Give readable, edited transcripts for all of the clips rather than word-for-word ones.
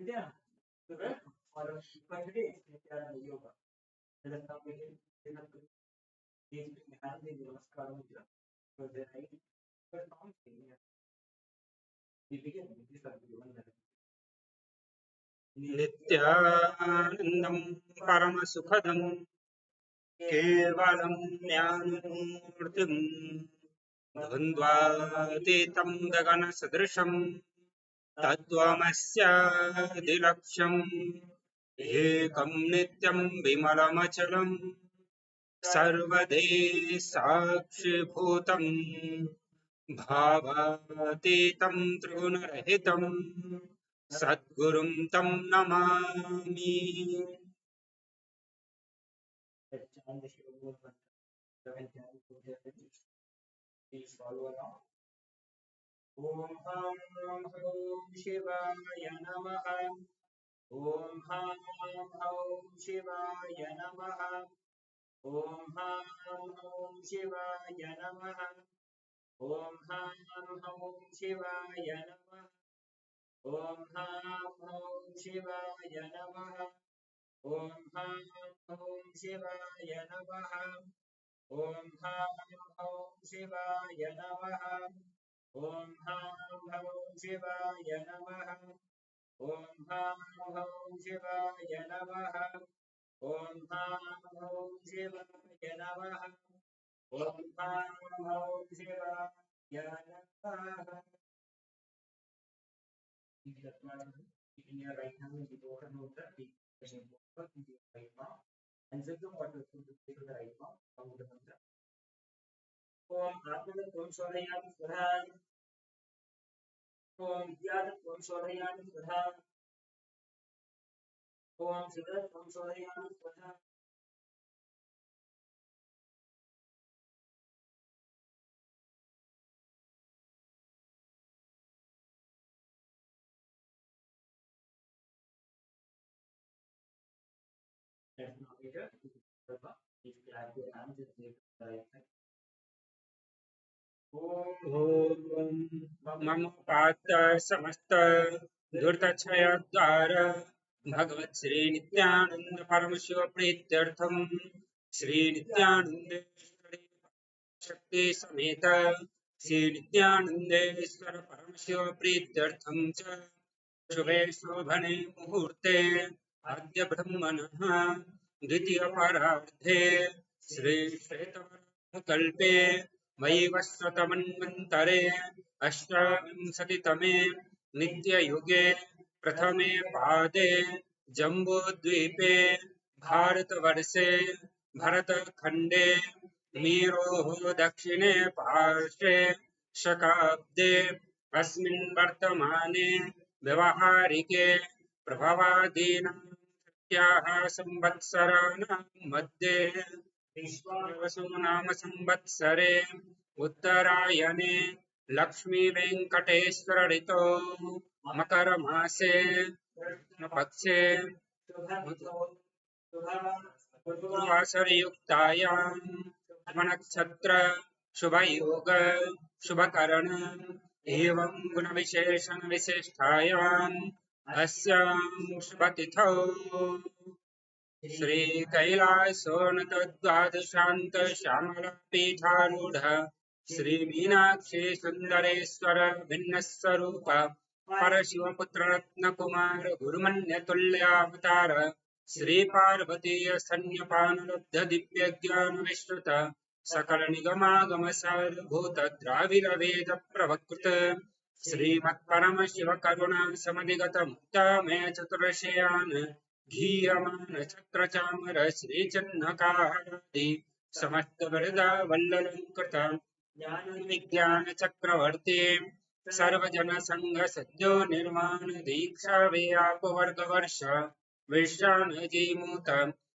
For today, Nithyananda Yoga. Let us now begin with the Nithyananda Namaskara mudra. For the right, for counting, we begin with this Agamas. नित्यानन्दं परमसुखदं केवलं ज्ञानमूर्तिं द्वन्द्वातीतं गगनसदृशं तत्त्वमस्यादिलक्ष्यम् एकं नित्यं विमलमचलं सर्वदेः साक्षिभूतं भावातीतं त्रिगुणरहितं सद्गुरुं तं Namami. Please follow along. Om Ham Om Shivaya Namaha. Om Ham Om Shivaya Namaha. Om Ham Om Shivaya Namaha. Om Ham Om Shivaya Namaha. Om Ham Om Shivaya Namaha. Om Ham Om Shivaya Namaha. Om Ham Om Shivaya Namaha. Om Ham Om Shivaya Namaha. Om Ham Om Shivaya Namaha. Om Ham Om Shivaya Namaha. Om Ham Om Shivaya Namaha. In your right hand, you go ahead and mudra, take the water in your right palm, and sip the water through the right palm, along with the mudra. Om Atmana Om Swarayam Swaha. Om Yad Om Swarayam Swaha. Om Siddhat Om Swarayam Swaha. Let's now measure. Please clap your hands and take the right side. ॐ मम पात समस्त दुर्दक्षयद्वार भगवत् श्री नित्यानंद परमशिव प्रीत्यर्थम श्री नित्यानंदेश्वरी शक्ति समेत श्री नित्यानंदेश्वर परमशिव प्रीत्यर्थम च शुभे शोभने मुहूर्ते अद्य ब्रह्मणः द्वितीय परार्धे श्री श्वेतकल्पे वैवस्वतमन्वन्तरे अष्टाविंशतितमे नित्ययुगे प्रथमे पादे जम्बूद्वीपे भारतवर्षे भरतखण्डे मीरोः दक्षिणे पार्श्वे शकाब्दे अस्मिन् वर्तमाने व्यवहारिके प्रभवादीनां सत्याः संवत्सराणां मध्ये विश्वावसु नाम संवत्सरे उत्तरायणे लक्ष्मी वेंकटेश्वर ऋतो मकर मासे पक्षे वासरयुक्तायां नक्षत्र शुभ योग शुभकरण एवं गुण विशेषण विशिष्टायाम् अस्यां शुभतिथौ श्री कैलासोन्नत द्वादशान्त श्यामल पीठारूढ़ श्री मीनाक्षी सुंदरेश्वर भिन्न स्वरूप परशिव पुत्र रत्न कुमार गुरुमन्य तुल्यावतार श्री पार्वती स्तन्यपान लब्ध दिव्य ज्ञान विश्रुत सकल निगमागम सारभूत द्राविड वेद प्रवकृत श्रीमत् परमशिव करुणा समधिगत मुक्तामय चतुर्षयान् घीयमान छत्र चामर श्री चन्नकादि समस्त वरदा वल्ललंकृत ज्ञान विज्ञान चक्रवर्ती सर्वजन संघ सद्यो निर्माण दीक्षा व्याप वर्ग वर्ष विश्रान जीमूत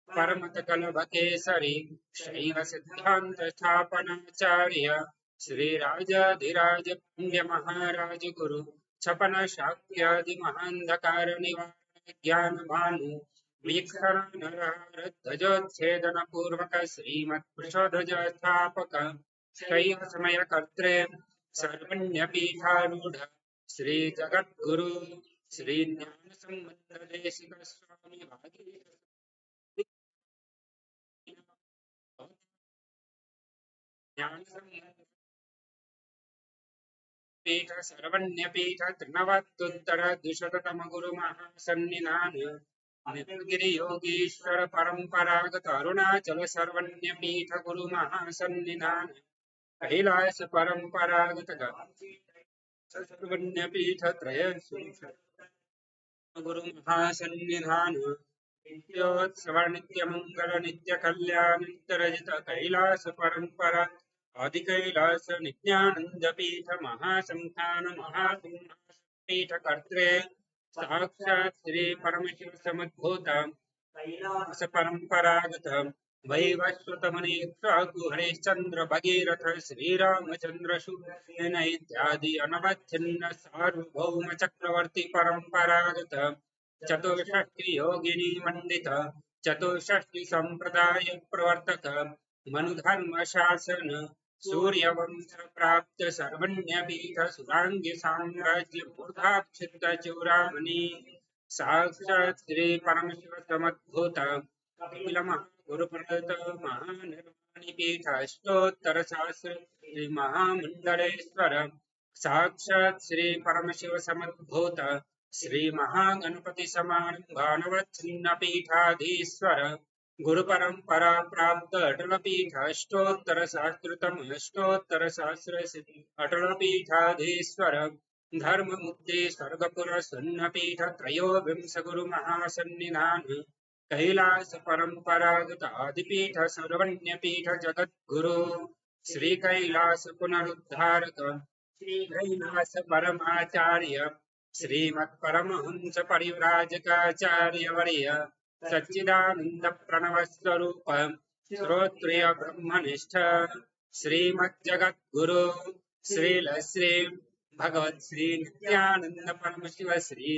परमत कलभ केसरी शैव सिद्धांत स्थापनाचार्य श्री राजाधिराज पुण्य महाराज गुरु छपन शाक्यादि महांधकार निवारण ज्ञान भानु वीक्षण नरहरध्वजोच्छेदन पूर्वक श्रीमत् वृषध्वज स्थापक शैव समय कर्त्रे सर्वण्य पीठारूढ़ श्री जगद्गुरु Sri Jnana Sambandha Desika Swami Bhagir Jnana Sambandha पीठ सर्वण्य पीठ त्रिनवत्युत्तर द्विशततम गुरु महासन्निधान निखिलगिरि योगीश्वर परंपरागत अरुणाचल सर्वण्य पीठ गुरु महासन्निधान कैलास परंपरागत सर्वण्य पीठ त्रय गुरु महासन्निधान नित्योत्सव नित्य मंगल नित्य कल्याण नित्य रजत कैलास परंपरा आदि कैलास नित्यानंद पीठ महासंस्थान महासिंहासन पीठ कर्त्रे साक्षात् श्री परमशिव समुद्भूत कैलास परंपरागत वैवस्वत मुनि हरिश्चंद्र भगीरथ श्रीरामचंद्र सुसेन इत्यादि अनवच्छिन्न सार्वभौम चक्रवर्ती परंपरागत चतुष्षष्टि योगिनी मंडित चतुष्षष्टि संप्रदाय प्रवर्तक मनुधर्म शासन सूर्यवंश प्राप्त सर्वण्य पीठ सुरांगी साम्राज्य मूर्धाक्षित चूड़ामणि साक्षात् श्री परमशिव समुद्भूत कपिल गुरुप्रदत्त महानिर्वाणी पीठ अष्टोत्तर सहस्र श्री महामंडलेश्वर साक्षात् श्री परमशिव समुद्भूत श्री महागणपति समारंभानवच्छिन्न पीठाधीश्वर गुरु परंपरा प्राप्त अटल पीठ अष्टोत्तर सहस्रतम अष्टोत्तर सहस्र अटल पीठाधीश्वर धर्म मुक्ति स्वर्गपुर सुन्न पीठ त्रयोविंश गुरु महासन्निधान कैलास परंपरागत आदिपीठ सर्वण्य पीठ जगत गुरु श्री कैलास पुनरुद्धारक श्री कैलास परमाचार्य श्रीमत् परमहंस परिव्राजकाचार्य वर्य सच्चिदानंद प्रणव स्वरूप श्रोत्रिय ब्रह्मनिष्ठ श्रीमत् जगत गुरु श्री भगवत श्री नित्यानंद परमशिव श्री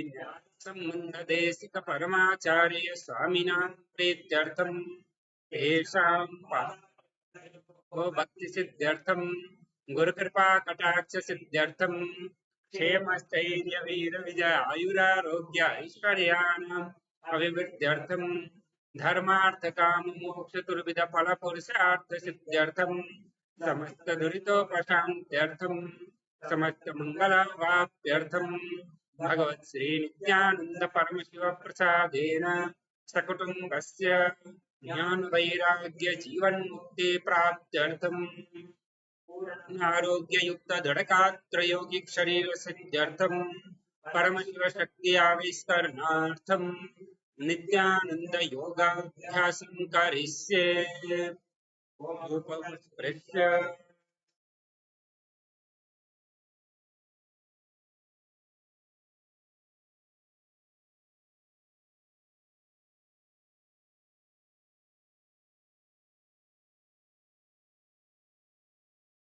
संबंध देशिक परमाचार्य स्वामिनां प्रीत्यर्थम तेषां भक्ति सिद्ध्यर्थम गुरु कृपा कटाक्ष सिद्ध्यर्थम क्षेम स्थैर्य वीर विजय आयुरारोग्य ऐश्वर्याणां अभिवृद्ध्यर्थम धर्मार्थ काम मोक्ष चतुर्विध फल पुरुषार्थ सिद्ध्यर्थम समस्त दुरितोपशान्त्यर्थम समस्त मंगलावाप्त्यर्थम भगवत श्री नित्यानंद परमशिव प्रसादेन सकुटुम्बस्य ज्ञान वैराग्य जीवन मुक्ति प्राप्त्यर्थम आरोग्य युक्त दृढ़गात्र यौगिक शरीर सिद्ध्यर्थम परमशिव शक्ति आविष्करणार्थम नित्यानंद योगाभ्यासं करिष्ये। उपस्पृश्य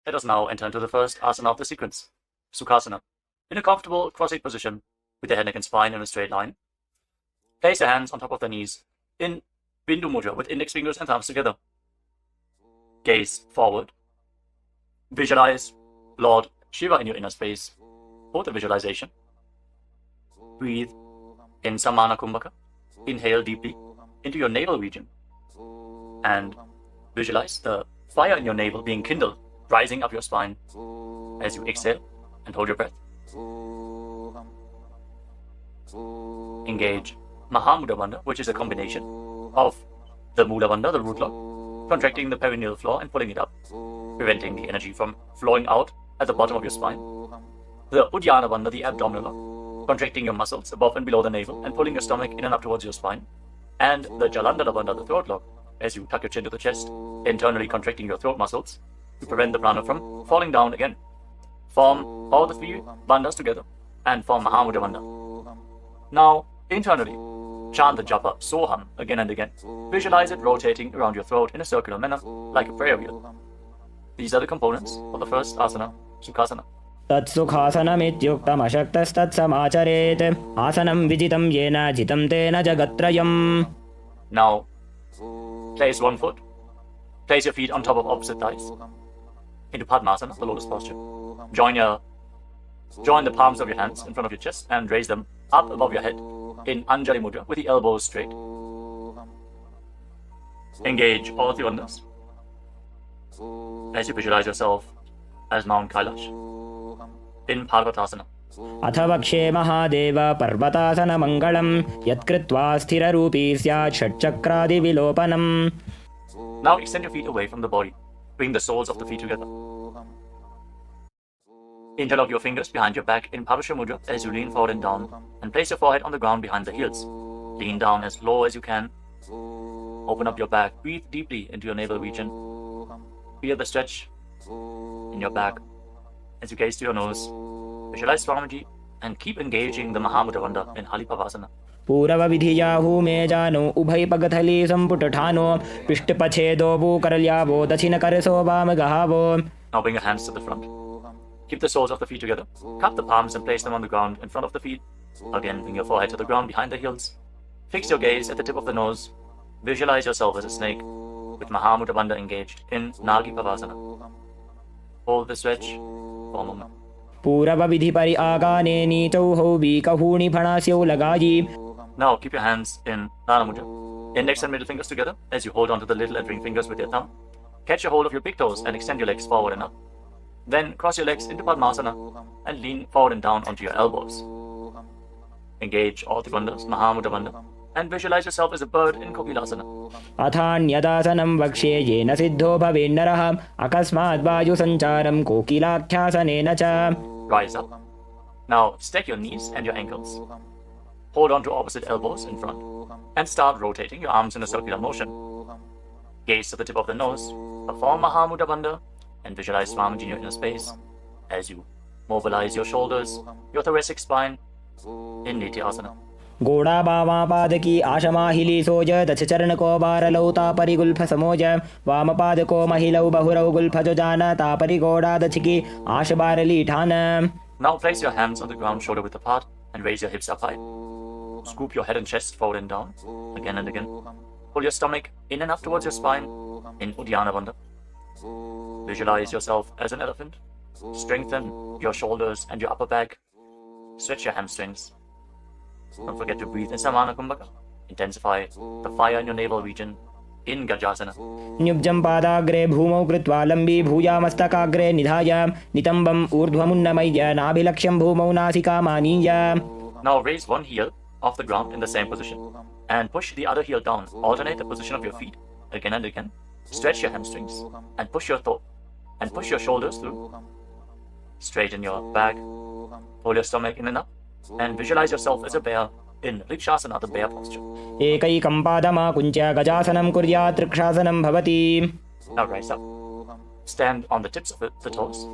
Let us now enter into the first asana of the sequence, Sukhasana. In a comfortable cross-legged position, with the head, neck and spine in a straight line, place your hands on top of the knees in Bindu Mudra with index fingers and thumbs together. Gaze forward. Visualize Lord Shiva in your inner space. Hold the visualization. Breathe in Samana Kumbhaka. Inhale deeply into your navel region. And visualize the fire in your navel being kindled, rising up your spine as you exhale and hold your breath. Engage Mahamudra Bandha, which is a combination of the Mula Bandha, the root lock, contracting the perineal floor and pulling it up, preventing the energy from flowing out at the bottom of your spine. The Uddiyana Bandha, the abdominal lock, contracting your muscles above and below the navel and pulling your stomach in and up towards your spine. And the Jalandhara Bandha, the throat lock, as you tuck your chin to the chest, internally contracting your throat muscles to prevent the prana from falling down again. Form all the three bandhas together and form Mahamudra Bandha. Now, internally, chant the japa Soham again and again. Visualize it rotating around your throat in a circular manner, like a prayer wheel. These are the components of the first asana, Sukhasana. तत्सुखासनमित्युक्तमशक्तस्तत्समाचरेत् आसनं विजितं येन जितं तेन जगत्त्रयम्. Now, place one foot. Place your feet on top of opposite thighs. Into Padmasana, the lotus posture. Join the palms of your hands in front of your chest and raise them up above your head in Anjali Mudra with the elbows straight. Engage all three bandhas as you visualize yourself as Mount Kailash in Parvatasana. अथ वक्षे महादेव पर्वतासनमङ्गलं यत्कृत्वा स्थिररूपी स्यात् षट्चक्रादिविलोपनम्. Now extend your feet away from the body. Bring the soles of the feet together. Interlock your fingers behind your back in Paramashiva Mudra as you lean forward and down, and place your forehead on the ground behind the heels. Lean down as low as you can. Open up your back. Breathe deeply into your navel region. Feel the stretch in your back as you gaze to your nose. Visualize Swamiji and keep engaging the Mahamudra Bandha in Halipavasana. पूरवविधियाहु मे जानो उभय पगथली संपुटठानो पृष्ठपछेदो भूकरल्यावो दक्षिणकरसो वामगहावो. Now bring your hands to the front. Keep the soles of the feet together. Cup the palms and place them on the ground in front of the feet. Again, bring your forehead to the ground behind the heels. Fix your gaze at the tip of the nose. Visualize yourself as a snake with Mahamudra Bandha engaged in Nagi Pavasana. Hold the stretch for a moment. पूरवविधि परि आगाने नीचौ हौ बीकहूणि फणास्यौ लगायि. Now keep your hands in Nana Mudra. Index and middle fingers together as you hold onto the little and ring fingers with your thumb. Catch a hold of your big toes and extend your legs forward and up. Then cross your legs into Padmasana and lean forward and down onto your elbows. Engage all the bandhas, Mahamudra Bandha, and visualize yourself as a bird in Kokilasana. अथान्यदासनं वक्ष्ये येन सिद्धो भवेन्नरः अकस्मात् वायुसञ्चारं कोकिलाख्यासनेन च. Rise up. Now stack your knees and your ankles. Hold on to opposite elbows in front and start rotating your arms in a circular motion. Gaze to the tip of the nose, perform Mahamudra Bandha and visualize Swamiji in your inner space as you mobilize your shoulders, your thoracic spine in Nithyananda. गोड़ा बावा पादकी आशमाहिली सोज दशचरण को बारलौ तापरि Gulf समोज वाम पाद को महिलौ बहुरौ Gulf जो जान तापरि गोड़ा दछकी आश बारली ठान. Now place your hands on the ground shoulder width apart and raise your hips up high. Scoop your head and chest forward and down again and again. Pull your stomach in and up towards your spine in Uddiyana Bandha. Visualize yourself as an elephant. Strengthen your shoulders and your upper back. Stretch your hamstrings. Don't forget to breathe in Samana Kumbhaka. Intensify the fire in your navel region in Gajasana. न्युब्जं पादाग्रे भूमौ कृत्वा लम्बी भूयामस्तकाग्रे निधाय नितम्बम् ऊर्ध्वमुन्नमय्य नाभिलक्ष्यं भूमौ नासिकामानीय. Now raise one heel off the ground in the same position and push the other heel down. Alternate the position of your feet again and again. Stretch your hamstrings and push your shoulders through. Straighten your back. Pull your stomach in and up. And visualize yourself as a bear in Rikshasana, the bear posture. एकैकं पादमाकुञ्च्य गजासनं कुर्यात् ऋक्षासनं भवति. Now rise up. Stand on the tips of the toes.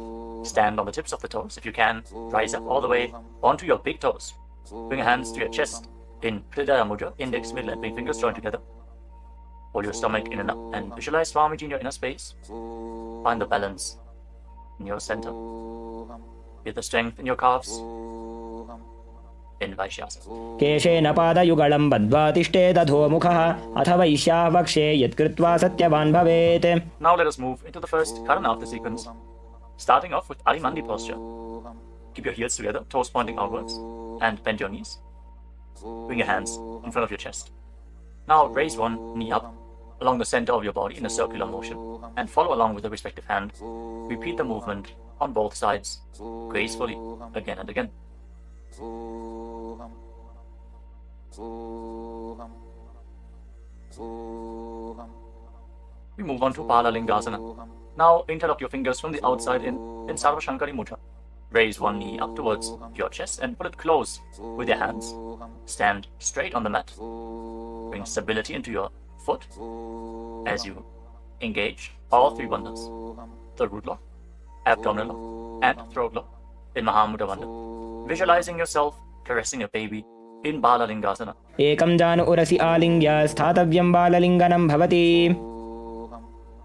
Stand on the tips of the toes. If you can, rise up all the way onto your big toes. Bring your hands to your chest in Hridaya Mudra, index, middle and ring fingers joined together. Hold your stomach in and up and visualize Swamiji in your inner space. Find the balance in your center. Feel the strength in your calves. In Vaishyasana. केशेन पादयुगलं बद्ध्वा तिष्ठेत् अधोमुखः अथ वैश्याः वक्षे यत्कृत्वा सत्यवान् भवेत्. Now let us move into the first Karana of the sequence. Starting off with Arimandi posture. Keep your heels together, toes pointing outwards, and bend your knees. Bring your hands in front of your chest. Now raise one knee up along the center of your body in a circular motion and follow along with the respective hand. Repeat the movement on both sides gracefully again and again. We move on to Balalingasana. Now interlock your fingers from the outside in Sarva Shankari Mudra. Raise one knee up towards your chest and pull it close with your hands. Stand straight on the mat. Bring stability into your foot as you engage all three bandhas. The root lock, abdominal lock, and throat lock in Mahamudra Bandha. Visualizing yourself caressing a baby in Balalingasana. एकं जानु उरसि आलिङ्ग्य स्थातव्यं बाललिङ्गनं भवति.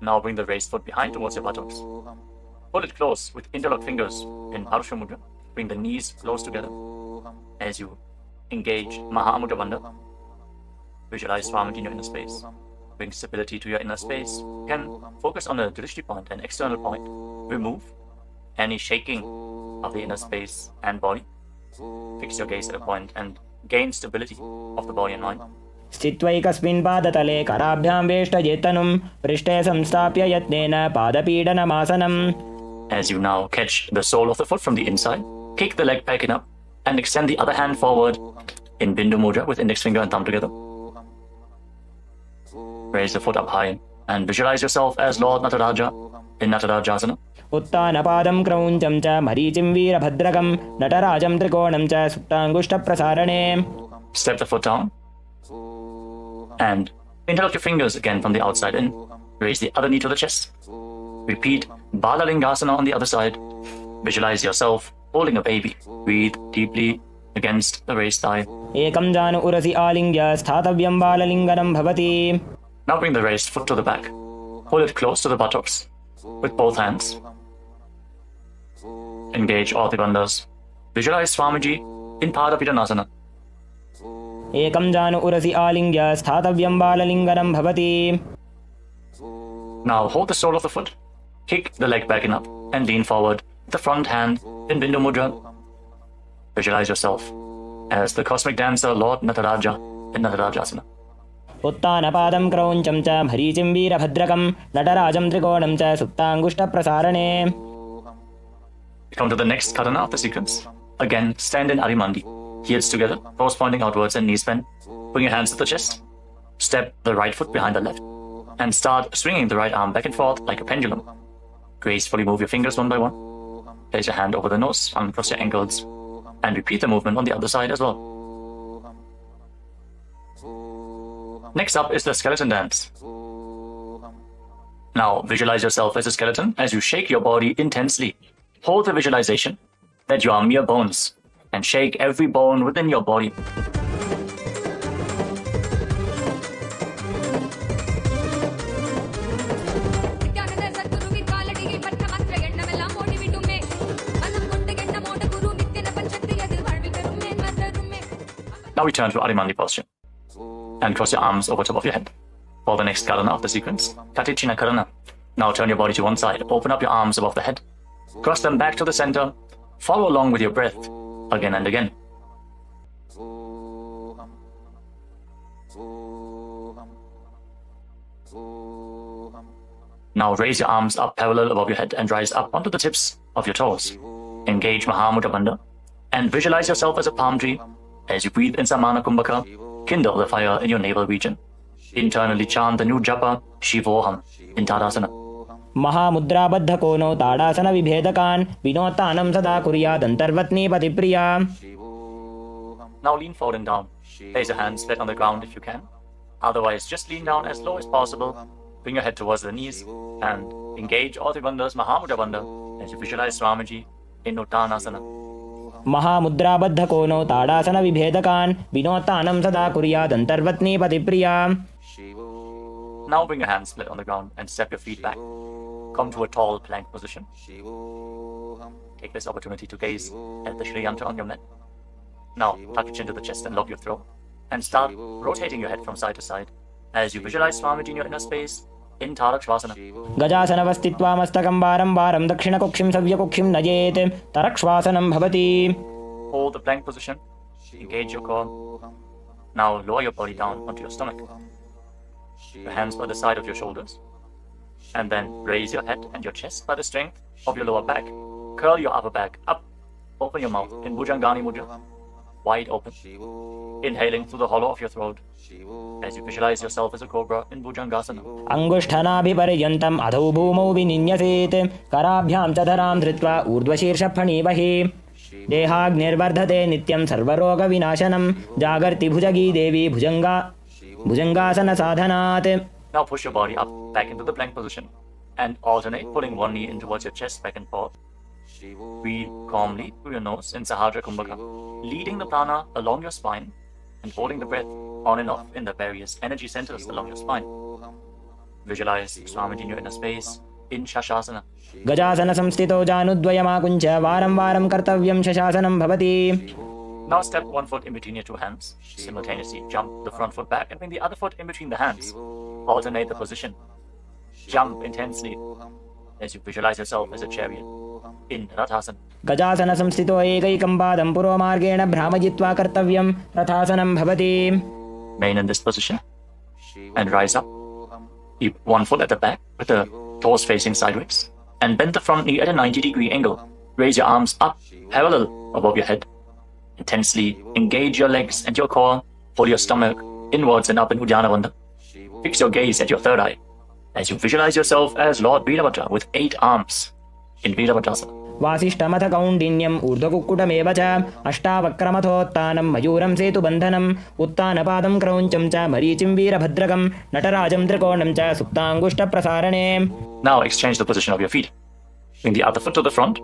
Now bring the raised foot behind towards your buttocks. Pull it close with interlocked fingers in Parashva Mudra. Bring the knees close together as you engage Mahamudra Bandha. Visualize Swamiji in your inner space. Bring stability to your inner space. You can focus on a drishti point, an external point. Remove any shaking of the inner space and body Fix your gaze at a point and gain stability of the body and mind. स्थित्वैकस्मिन् पादतले कराभ्यां वेष्टयेत्तनुं पृष्ठे संस्थाप्य यत्नेन पादपीडनमासनम्. As you now catch the sole of the foot from the inside, kick the leg back and up and extend the other hand forward in Bindu Mudra with index finger and thumb together. Raise the foot up high and visualize yourself as Lord Nataraja in Natarajasana. उत्तानपादं क्रौञ्चं च मरीचिं वीरभद्रकं नटराजं त्रिकोणं च सुप्ताङ्गुष्ठप्रसारणे. Step the foot down and interlock your fingers again from the outside in. Raise the other knee to the chest. Repeat Balalingasana on the other side. Visualize yourself holding a baby. Breathe deeply against the raised thigh. एकं जानु उरसि आलिङ्ग्य स्थातव्यं बाललिङ्गनं भवति. Now bring the raised foot to the back. Hold it close to the buttocks with both hands. Engage all the bandhas. Visualize Swamiji in Paramashivam. एकं जानु उरसि आलिङ्ग्य स्थातव्यं बाललिङ्गनं भवति. Now hold the sole of the foot. Kick the leg back and up and lean forward with the front hand in Bindu Mudra. Visualize yourself as the cosmic dancer Lord Nataraja in Natarajasana. उत्तानपादं क्रौञ्चं च मरीचिं वीरभद्रकं नटराजं त्रिकोणं च सुप्ताङ्गुष्ठप्रसारणे. Come to the next katana of the sequence. Again, stand in Arimandi. Heels together, toes pointing outwards and knees bent. Bring your hands to the chest. Step the right foot behind the left. And start swinging the right arm back and forth like a pendulum. Gracefully move your fingers one by one. Place your hand over the nose, uncross your ankles. And repeat the movement on the other side as well. Next up is the skeleton dance. Now visualize yourself as a skeleton as you shake your body intensely. Hold the visualization that you are mere bones and shake every bone within your body. Now return to Adimandi posture and cross your arms over top of your head. For the next karana of the sequence, Katichina Karana. Now turn your body to one side, open up your arms above the head, cross them back to the center, follow along with your breath again and again. Now raise your arms up parallel above your head and rise up onto the tips of your toes. Engage Mahamudra Bandha and visualize yourself as a palm tree. As you breathe in Samana Kumbhaka, kindle the fire in your navel region. Internally chant the new japa Shivoham in Tadasana. महामुद्राबद्धकोनो tadasana विभेदकान् विनोत्तानं सदा कुर्यादन्तर्वत्नी पतिप्रिया. Now lean forward and down. Place your hands flat on the ground if you can. Otherwise, just lean down as low as possible. Bring your head towards the knees and engage all the bandhas Mahamudra Bandha as you visualize Swamiji in Uttanasana. महामुद्राबद्धकोनो tadasana विभेदकान् विनोत्तानं सदा कुर्यादन्तर्वत्नी पतिप्रिया. Now bring your hands flat on the ground and step your feet back. Come to a tall plank position. Take this opportunity to gaze at the Shri Yantra on your mat. Now tuck your chin to the chest and lock your throat. And start rotating your head from side to side as you visualize Swamiji in your inner space in Tarakshvasana. गजासनवस्थित्वा मस्तकं वारं वारं दक्षिणकुक्षिं सव्यकुक्षिं नयेत् तरक्ष्वासनं भवति. Hold the plank position. Engage your core. Now lower your body down onto your stomach. Your hands by the side of your shoulders. And then raise your head and your chest by the strength of your lower back. Curl your upper back up. Open your mouth in Bhujangani Mudra. Wide open. Inhaling through the hollow of your throat as you visualize yourself as a cobra in Bhujangasana. अङ्गुष्ठनाभिपर्यन्तम् अधौ भूमौ विनिन्यसेत् कराभ्यां च धरां धृत्वा ऊर्ध्वशीर्षफणीवहि. देहाग्निर्वर्धते नित्यं सर्वरोगविनाशनं जागर्ति भुजगी देवी भुजंगासन साधनात्. Now push your body up back into the plank position and alternate pulling one knee in towards your chest back and forth. Breathe calmly through your nose in Sahajra Kumbhaka, leading the prana along your spine and holding the breath on and off in the various energy centers along your spine. Visualize Swamiji in your inner space in Shashasana. गजासन संस्थितो जानुद्वयमाकुञ्च वारं वारं कर्तव्यं शशासनं भवति. Now step one foot in between your two hands. Simultaneously jump the front foot back and bring the other foot in between the hands. Alternate the position. Jump intensely as you visualize yourself as a chariot. in Rathasana. गजासन संस्थितो एकैकं पादं पुरोमार्गेण भ्रामयित्वा कर्तव्यं रथासनं भवति. Remain in this position and rise up. Keep one foot at the back with the toes facing sideways and bend the front knee at a 90-degree angle. Raise your arms up parallel above your head. Intensely engage your legs and your core. Pull your stomach inwards and up in Uddiyana Bandha. Fix your gaze at your third eye as you visualize yourself as Lord Virabhadra with 8 arms in Virabhadrasana. वासिष्ठमथ कौण्डिन्यम् ऊर्ध्वकुक्कुटमेव च अष्टावक्रमथोत्तानं मयूरं सेतुबन्धनम् उत्तानपादं क्रौञ्चं च मरीचिं वीरभद्रकं नटराजं त्रिकोणं च सुप्ताङ्गुष्ठप्रसारणे. Now exchange the position of your feet. Bring the other foot to the front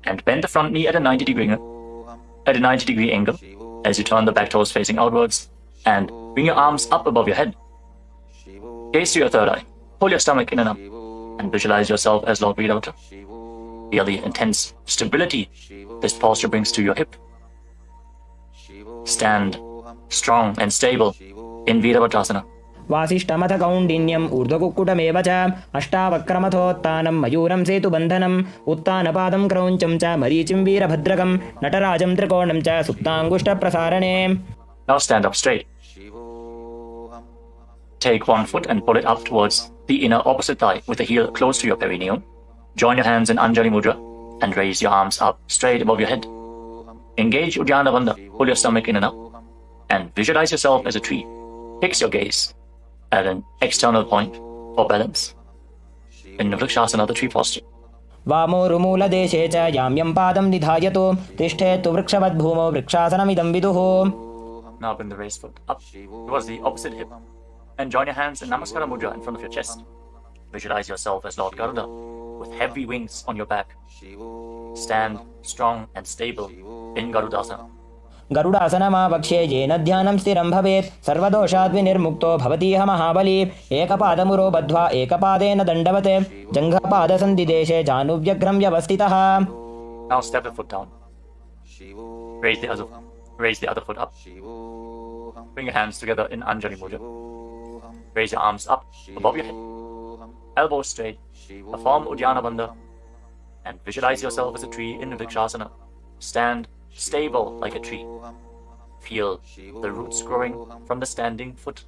and bend the front knee at a 90-degree angle as you turn the back toes facing outwards and bring your arms up above your head. Gaze to your third eye. Pull your stomach in and up and visualize yourself as Lord Virabhadra. Feel the intense stability this posture brings to your hip. Stand strong and stable in Virabhadrasana. वासिष्ठमथ कौण्डिन्यम् ऊर्ध्वकुक्कुटमेव च अष्टावक्रमथोत्तानं मयूरं सेतुबन्धनम् उत्तानपादं क्रौञ्चं च मरीचिं वीरभद्रकं नटराजं त्रिकोणं च सुप्ताङ्गुष्ठप्रसारणे. Now stand up straight. Take one foot and pull it up towards the inner opposite thigh with the heel close to your perineum. Join your hands in Anjali Mudra and raise your arms up straight above your head. Engage Uddiyana Bandha, pull your stomach in and up, and visualize yourself as a tree. Fix your gaze at an external point for balance in Vrikshasana, the tree posture. वामोरुमूलदेशे च याम्यं पादं निधायतु तिष्ठेत्तु वृक्षवद्भूमौ वृक्षासनमिदं विदुः. Now bring the raised foot up towards the opposite hip and join your hands in Namaskara Mudra in front of your chest. Visualize yourself as Lord Garuda with heavy wings on your back. Stand strong and stable in Garudasana. गरुडासनमावक्ष्ये येन ध्यानं स्थिरं भवेत् सर्वदोषाद् विनिर्मुक्तो भवतीह महाबली. एकपादमुरो बद्ध्वा एकपादेन दण्डवत् जङ्घपादसन्धिदेशे जानुभ्यग्रं व्यवस्थितः. Now step the foot down. Raise the other foot up. Bring your hands together in Anjali Mudra. Raise your arms up above your head. Elbows straight. Perform Uddiyana Bandha and visualize yourself as a tree in Vrikshasana. Stand stable like a tree. Feel the roots growing from the standing foot.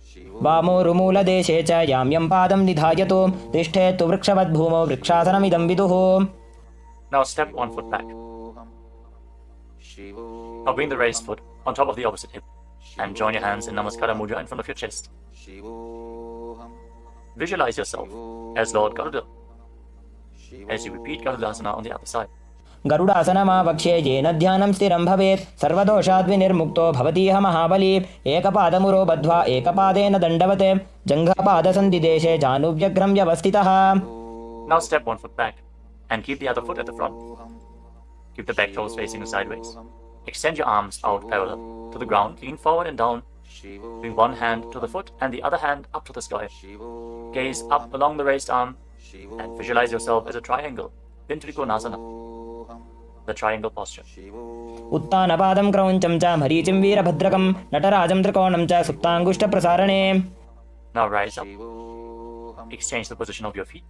वामोरुमूलदेशे च याम्यं पादं निधायतु तिष्ठेत्तु वृक्षवद्भूमौ वृक्षासनमिदं विदुः. Now step one foot back. Now bring the raised foot on top of the opposite hip and join your hands in Namaskara Mudra in front of your chest. Visualize yourself as Lord Garuda as you repeat Garudasana on the other side. गरुडासनमावक्ष्ये येन ध्यानं स्थिरं भवेत् सर्वदोषाद् विनिर्मुक्तो भवतीह महाबली. एकपादमुरो बद्ध्वा एकपादेन दण्डवत् जङ्घपादसन्धिदेशे जानुभ्यग्रं व्यवस्थितः. Now step one foot back and keep the other foot at the front. Keep the back toes facing sideways. Extend your arms out parallel to the ground, lean forward and down. Bring one hand to the foot and the other hand up to the sky. Gaze up along the raised arm and visualize yourself as a triangle in Trikonasana, the triangle posture. उत्तानपादं क्रौञ्चं च मरीचिं वीरभद्रकं नटराजं त्रिकोणं च सुप्ताङ्गुष्ठप्रसारणे. Now rise up. Exchange the position of your feet.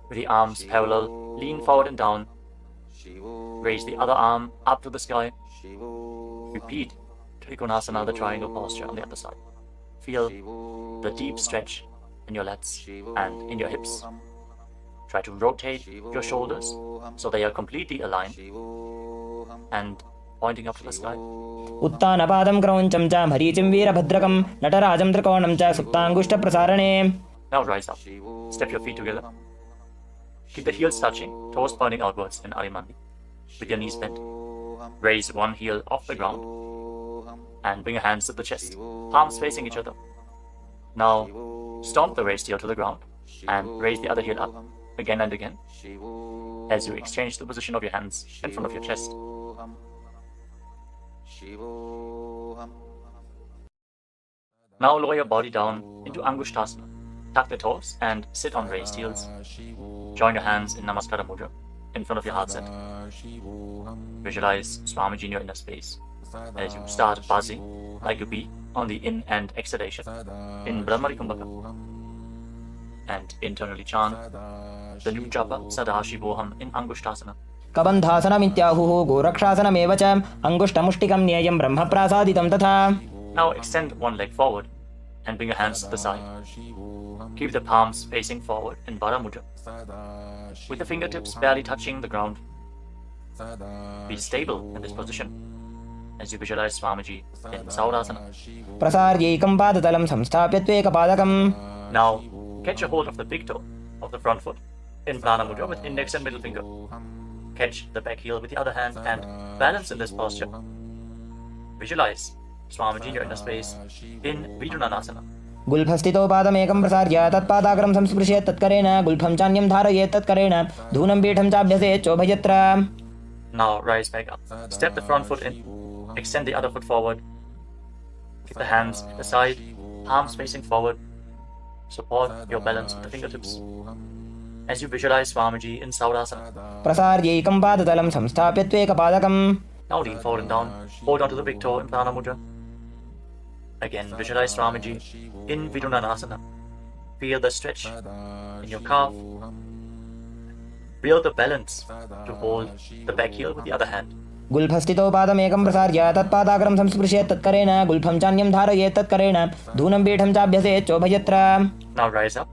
With the arms parallel, lean forward and down. Raise the other arm up to the sky. Repeat Trikonasana, the triangle posture on the other side. Feel the deep stretch in your lats and in your hips. Try to rotate your shoulders so they are completely aligned and pointing up to the sky. उत्तानपादं क्रौञ्चं च मरीचिं वीरभद्रकं नटराजं त्रिकोणं च सुप्ताङ्गुष्ठप्रसारणे. Now rise up. Step your feet together. Keep the heels touching, toes pointing outwards in Arimandi with your knees bent. Raise one heel off the ground and bring your hands to the chest, palms facing each other. Now stomp the raised heel to the ground and raise the other heel up again and again as you exchange the position of your hands in front of your chest. Now lower your body down into Angushtasana. Tuck the toes and sit on raised heels. Join your hands in Namaskara Mudra in front of your heart center. Visualize Swamiji in your inner space as you start buzzing like a bee on the in and exhalation in Brahmari Kumbhaka. And internally chant the new japa Sadashivoham in Angushtasana. कबन्धासनमित्याहुः गोरक्षासनमेव च अङ्गुष्ठमुष्टिकं न्येयं ब्रह्मप्रासादितं तथा. Now extend one leg forward and bring your hands to the side. Keep the palms facing forward in Paramudra, with the fingertips barely touching the ground. Be stable in this position as you visualize Swamiji in Saurasana. प्रसार्यैकं पादतलं संस्थाप्य त्वेकपादकम्. Now catch a hold of the big toe of the front foot in Pranamudra with index and middle finger. Catch the back heel with the other hand and balance in this posture. Visualize Swamiji in your inner space in Vidunanasana. गुल्फस्थितो पादमेकं प्रसार्य तत्पादाग्रं संस्पृशेत् तत्करेण गुल्फं चान्यं धारयेत् तत्करेण धूनं पीठं चाभ्यसेत् चोभयत्र. Now rise back up. Step the front foot in. Extend the other foot forward. Keep the hands at the side, palms facing forward. Support your balance with the fingertips as you visualize Swamiji in Saurasana. प्रसार्यैकं पादतलं संस्थाप्य त्वेकपादकम्. Now lean forward and down. Hold onto the big toe in Pranamudra. Again, visualize Swamiji in Vidunanasana. Feel the stretch in your calf. Build the balance to hold the back heel with the other hand. गुल्फस्थितो पादमेकं प्रसार्य तत्पादाग्रं संस्पृशेत् तत्करेण गुल्फं चान्यं धारयेत् तत्करेण धूनं पीठं चाभ्यसेत् चोभयत्र. Now rise up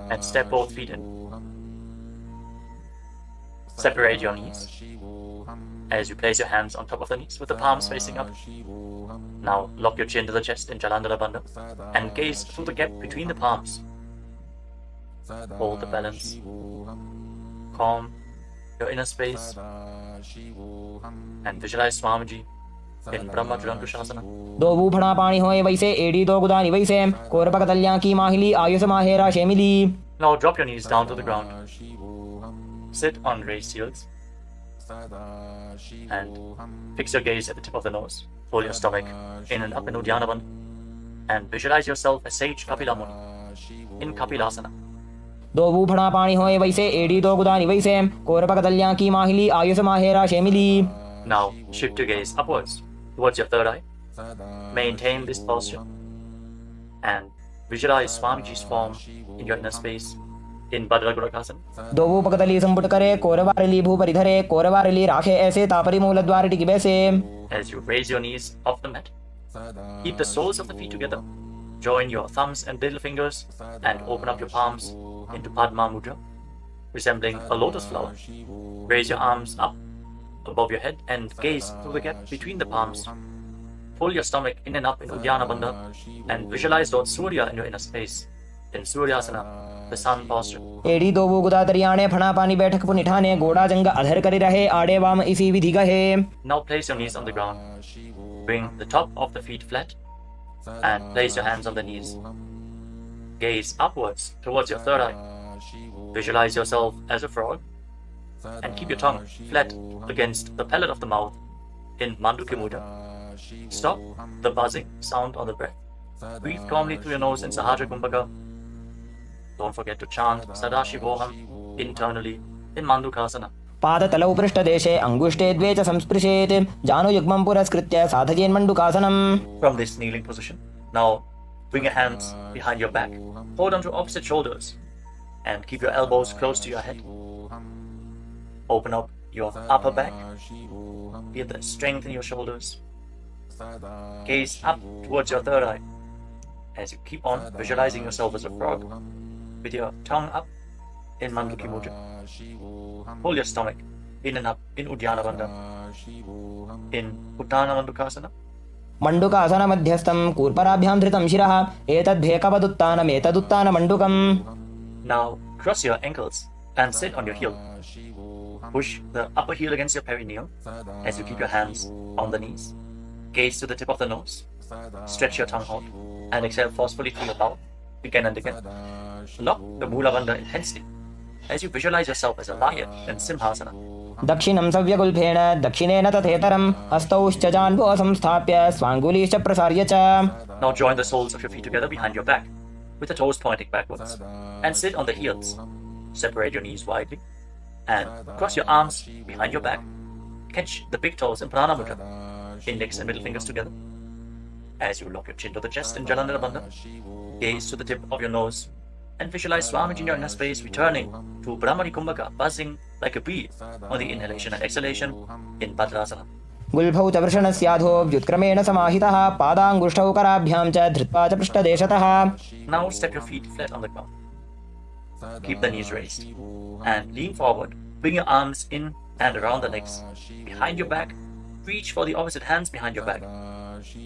and step both feet in. Separate your knees as you place your hands on top of the knees with the palms facing up. Now lock your chin to the chest in Jalandhara Bandha and gaze through the gap between the palms. Hold the balance. Calm your inner space and visualize Swamiji in Brahma Trilankushasana. दो बूफड़ा पानी होए वैसे AD दो गुदानी वैसे कोरपक तल्या की माहिली Ayush माहेरा शेमिली. Now drop your knees down to the ground. Sit on raised heels and fix your gaze at the tip of the nose. Pull your stomach in and up in Uddiyana Bandha and visualize yourself as sage Kapila Muni in Kapilasana. दो बूफड़ा पानी होए वैसे AD दो गुदानी वैसे कोरपक तल्या की माहिली Ayush माहेरा शेमिली. Now shift your gaze upwards towards your third eye. Maintain this posture and visualize Swamiji's form in your inner space in Bhadragurakasana. दो बूपक तली संपुट करे कोरवारली भूपरि धरे कोरवारली राखे ऐसे तापरी मूल द्वार टिकी बैसे. As you raise your knees off the mat, keep the soles of the feet together. Join your thumbs and little fingers and open up your palms into Padma Mudra, resembling a lotus flower. Raise your arms up above your head and gaze through the gap between the palms. Pull your stomach in and up in Uddiyana Bandha and visualize Lord Surya in your inner space in Suryasana, the sun posture. एडी दो बू गुदा तरियाणे फणा पानी बैठक पुनिठाने गोड़ा जंग अधर करी रहे आड़े वाम इसी विधि गहे. Now place your knees on the ground. Bring the top of the feet flat and place your hands on the knees. Gaze upwards towards your third eye. Visualize yourself as a frog and keep your tongue flat against the palate of the mouth in Manduki Mudra. Stop the buzzing sound on the breath. Breathe calmly through your nose in Sahaja Kumbhaka. Don't forget to chant Sadashivoham internally in Mandukasana. पादतलौ पृष्ठदेशे अंगुष्ठे द्वे च संस्पृशेत् जानुयुग्मं पुरस्कृत्य साधयेन् मण्डुकासनम्. From this kneeling position, now bring your hands behind your back. Hold onto opposite shoulders and keep your elbows close to your head. Open up your upper back. Feel the strength in your shoulders. Gaze up towards your third eye as you keep on visualizing yourself as a frog with your tongue up in Manduki Mudra. Pull your stomach in and up in Uddiyana Bandha in Uttana Mandukasana. मण्डुकासन मध्यस्थं कूर्पराभ्यां धृतं शिरः एतद्भेकवदुत्तानम् एतदुत्तान मण्डुकम्. Now cross your ankles and sit on your heel. Push the upper heel against your perineum as you keep your hands on the knees. Gaze to the tip of the nose. Stretch your tongue out and exhale forcefully through your mouth again and again. Lock the Mula Bandha intensely as you visualize yourself as a lion in Simhasana. दक्षिणं सव्यगुल्फेन दक्षिणेन तथेतरं हस्तौश्च जान्वो संस्थाप्य स्वाङ्गुलीश्च प्रसार्य च. Now join the soles of your feet together behind your back with the toes pointing backwards and sit on the heels. Separate your knees widely and cross your arms behind your back. Catch the big toes in Prana Mudra, index and middle fingers together. As you lock your chin to the chest in Jalandhara Bandha, gaze to the tip of your nose and visualize Swamiji in your inner space returning to Brahmani Kumbhaka, buzzing like a bee on the inhalation and exhalation in Bhadrasana. गुल्फौ च वृषणस्याधो व्युत्क्रमेण समाहितः पादाङ्गुष्ठौ कराभ्यां च धृत्वा च पृष्ठदेशतः. Now step your feet flat on the ground. Keep the knees raised and lean forward. Bring your arms in and around the legs. Behind your back, reach for the opposite hands behind your back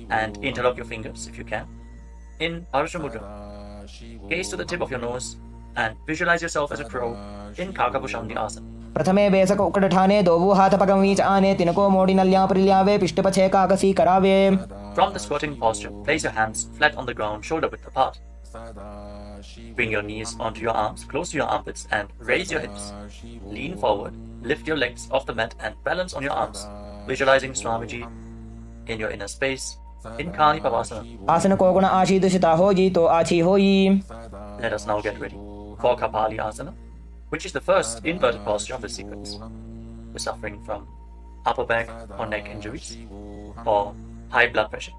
and interlock your fingers if you can. In Parasha Mudra, gaze to the tip of your nose and visualize yourself as a crow in Kakabhushandi asana. प्रथमे बेसक उकडठाने दोवु हाथ पगमीच आने तिनको मोड़ी नल्या परिल्यावे पिष्टपछे काकसी करावे. From the squatting posture, place your hands flat on the ground, shoulder width apart. Bring your knees onto your arms, close to your armpits, and raise your hips. Lean forward, lift your legs off the mat and balance on your arms, visualizing Swamiji in your inner space in Kali Pavasana. आसन को गुण आशी दुषिता होई तो आछी होई. Let us now get ready for Kapali Asana, which is the first inverted posture of the sequence. We're suffering from upper back or neck injuries or high blood pressure.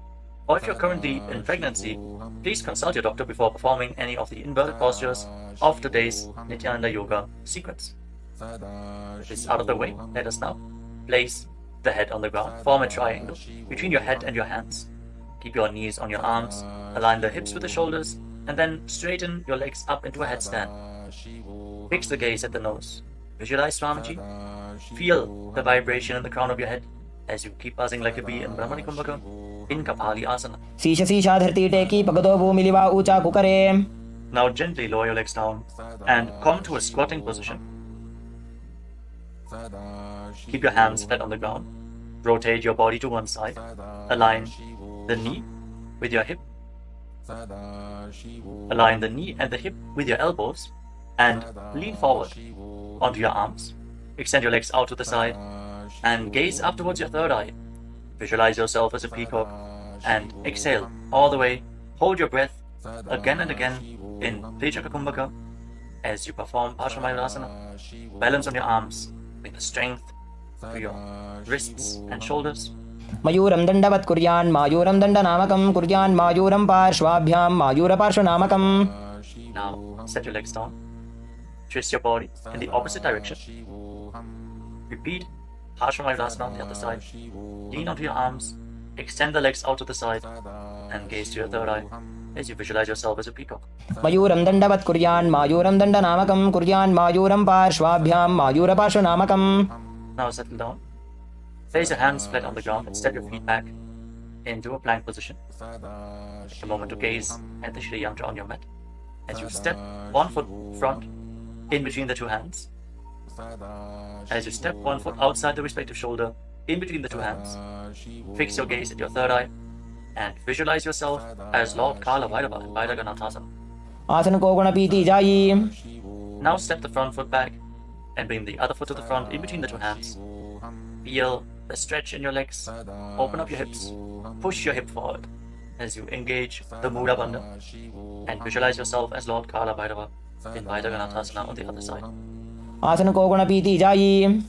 Or if you're currently in pregnancy, please consult your doctor before performing any of the inverted postures of today's Nithyananda Yoga sequence. With this out of the way, let us now place the head on the ground. Form a triangle between your head and your hands. Keep your knees on your arms, align the hips with the shoulders, and then straighten your legs up into a headstand. Fix the gaze at the nose. Visualize Swamiji. Feel the vibration in the crown of your head as you keep buzzing like a bee in Brahmani Kumbhaka in Kapali Asana. शीश शीशा धरती टेकी पगदो भूमिलिवा ऊंचा कुकरे. Now gently lower your legs down and come to a squatting position. Keep your hands flat on the ground. Rotate your body to one side. Align the knee with your hip. Align the knee and the hip with your elbows and lean forward onto your arms. Extend your legs out to the side and gaze up towards your third eye. Visualize yourself as a peacock and exhale all the way. Hold your breath again and again in Pechaka Kumbhaka as you perform Paramashiva. Balance on your arms. Bring the strength to your wrists and shoulders. मयूरं दण्डवत् कुर्यान् मायूरं दण्डनामकं कुर्यान् मायूरं पार्श्वाभ्यां मायूरपार्श्वनामकम्. Now set your legs down. Twist your body in the opposite direction. Repeat Paramashiva on the other side. Lean onto your arms. Extend the legs out to the side and gaze to your third eye as you visualize yourself as a peacock. मयूरं दण्डवत् कुर्यान् मायूरं दण्डनामकं कुर्यान् मायूरं पार्श्वाभ्यां मायूरपार्श्वनामकम्. Now settle down. Place your hands flat on the ground and step your feet back into a plank position. Take a moment to gaze at the Shri Yantra on your mat. As you step one foot front in between the two hands. As you step one foot outside the respective shoulder in between the two hands. Fix your gaze at your third eye and visualize yourself as Lord Kala Bhairava in Vaidaganathasana. आसन को गुण पीती जाई. Now step the front foot back and bring the other foot to the front in between the two hands. Feel the stretch in your legs. Open up your hips. Push your hip forward as you engage the Mudra Bandha and visualize yourself as Lord Kala Bhairava in Vaidaganathasana on the other side. आसन को गुण पीती जाई.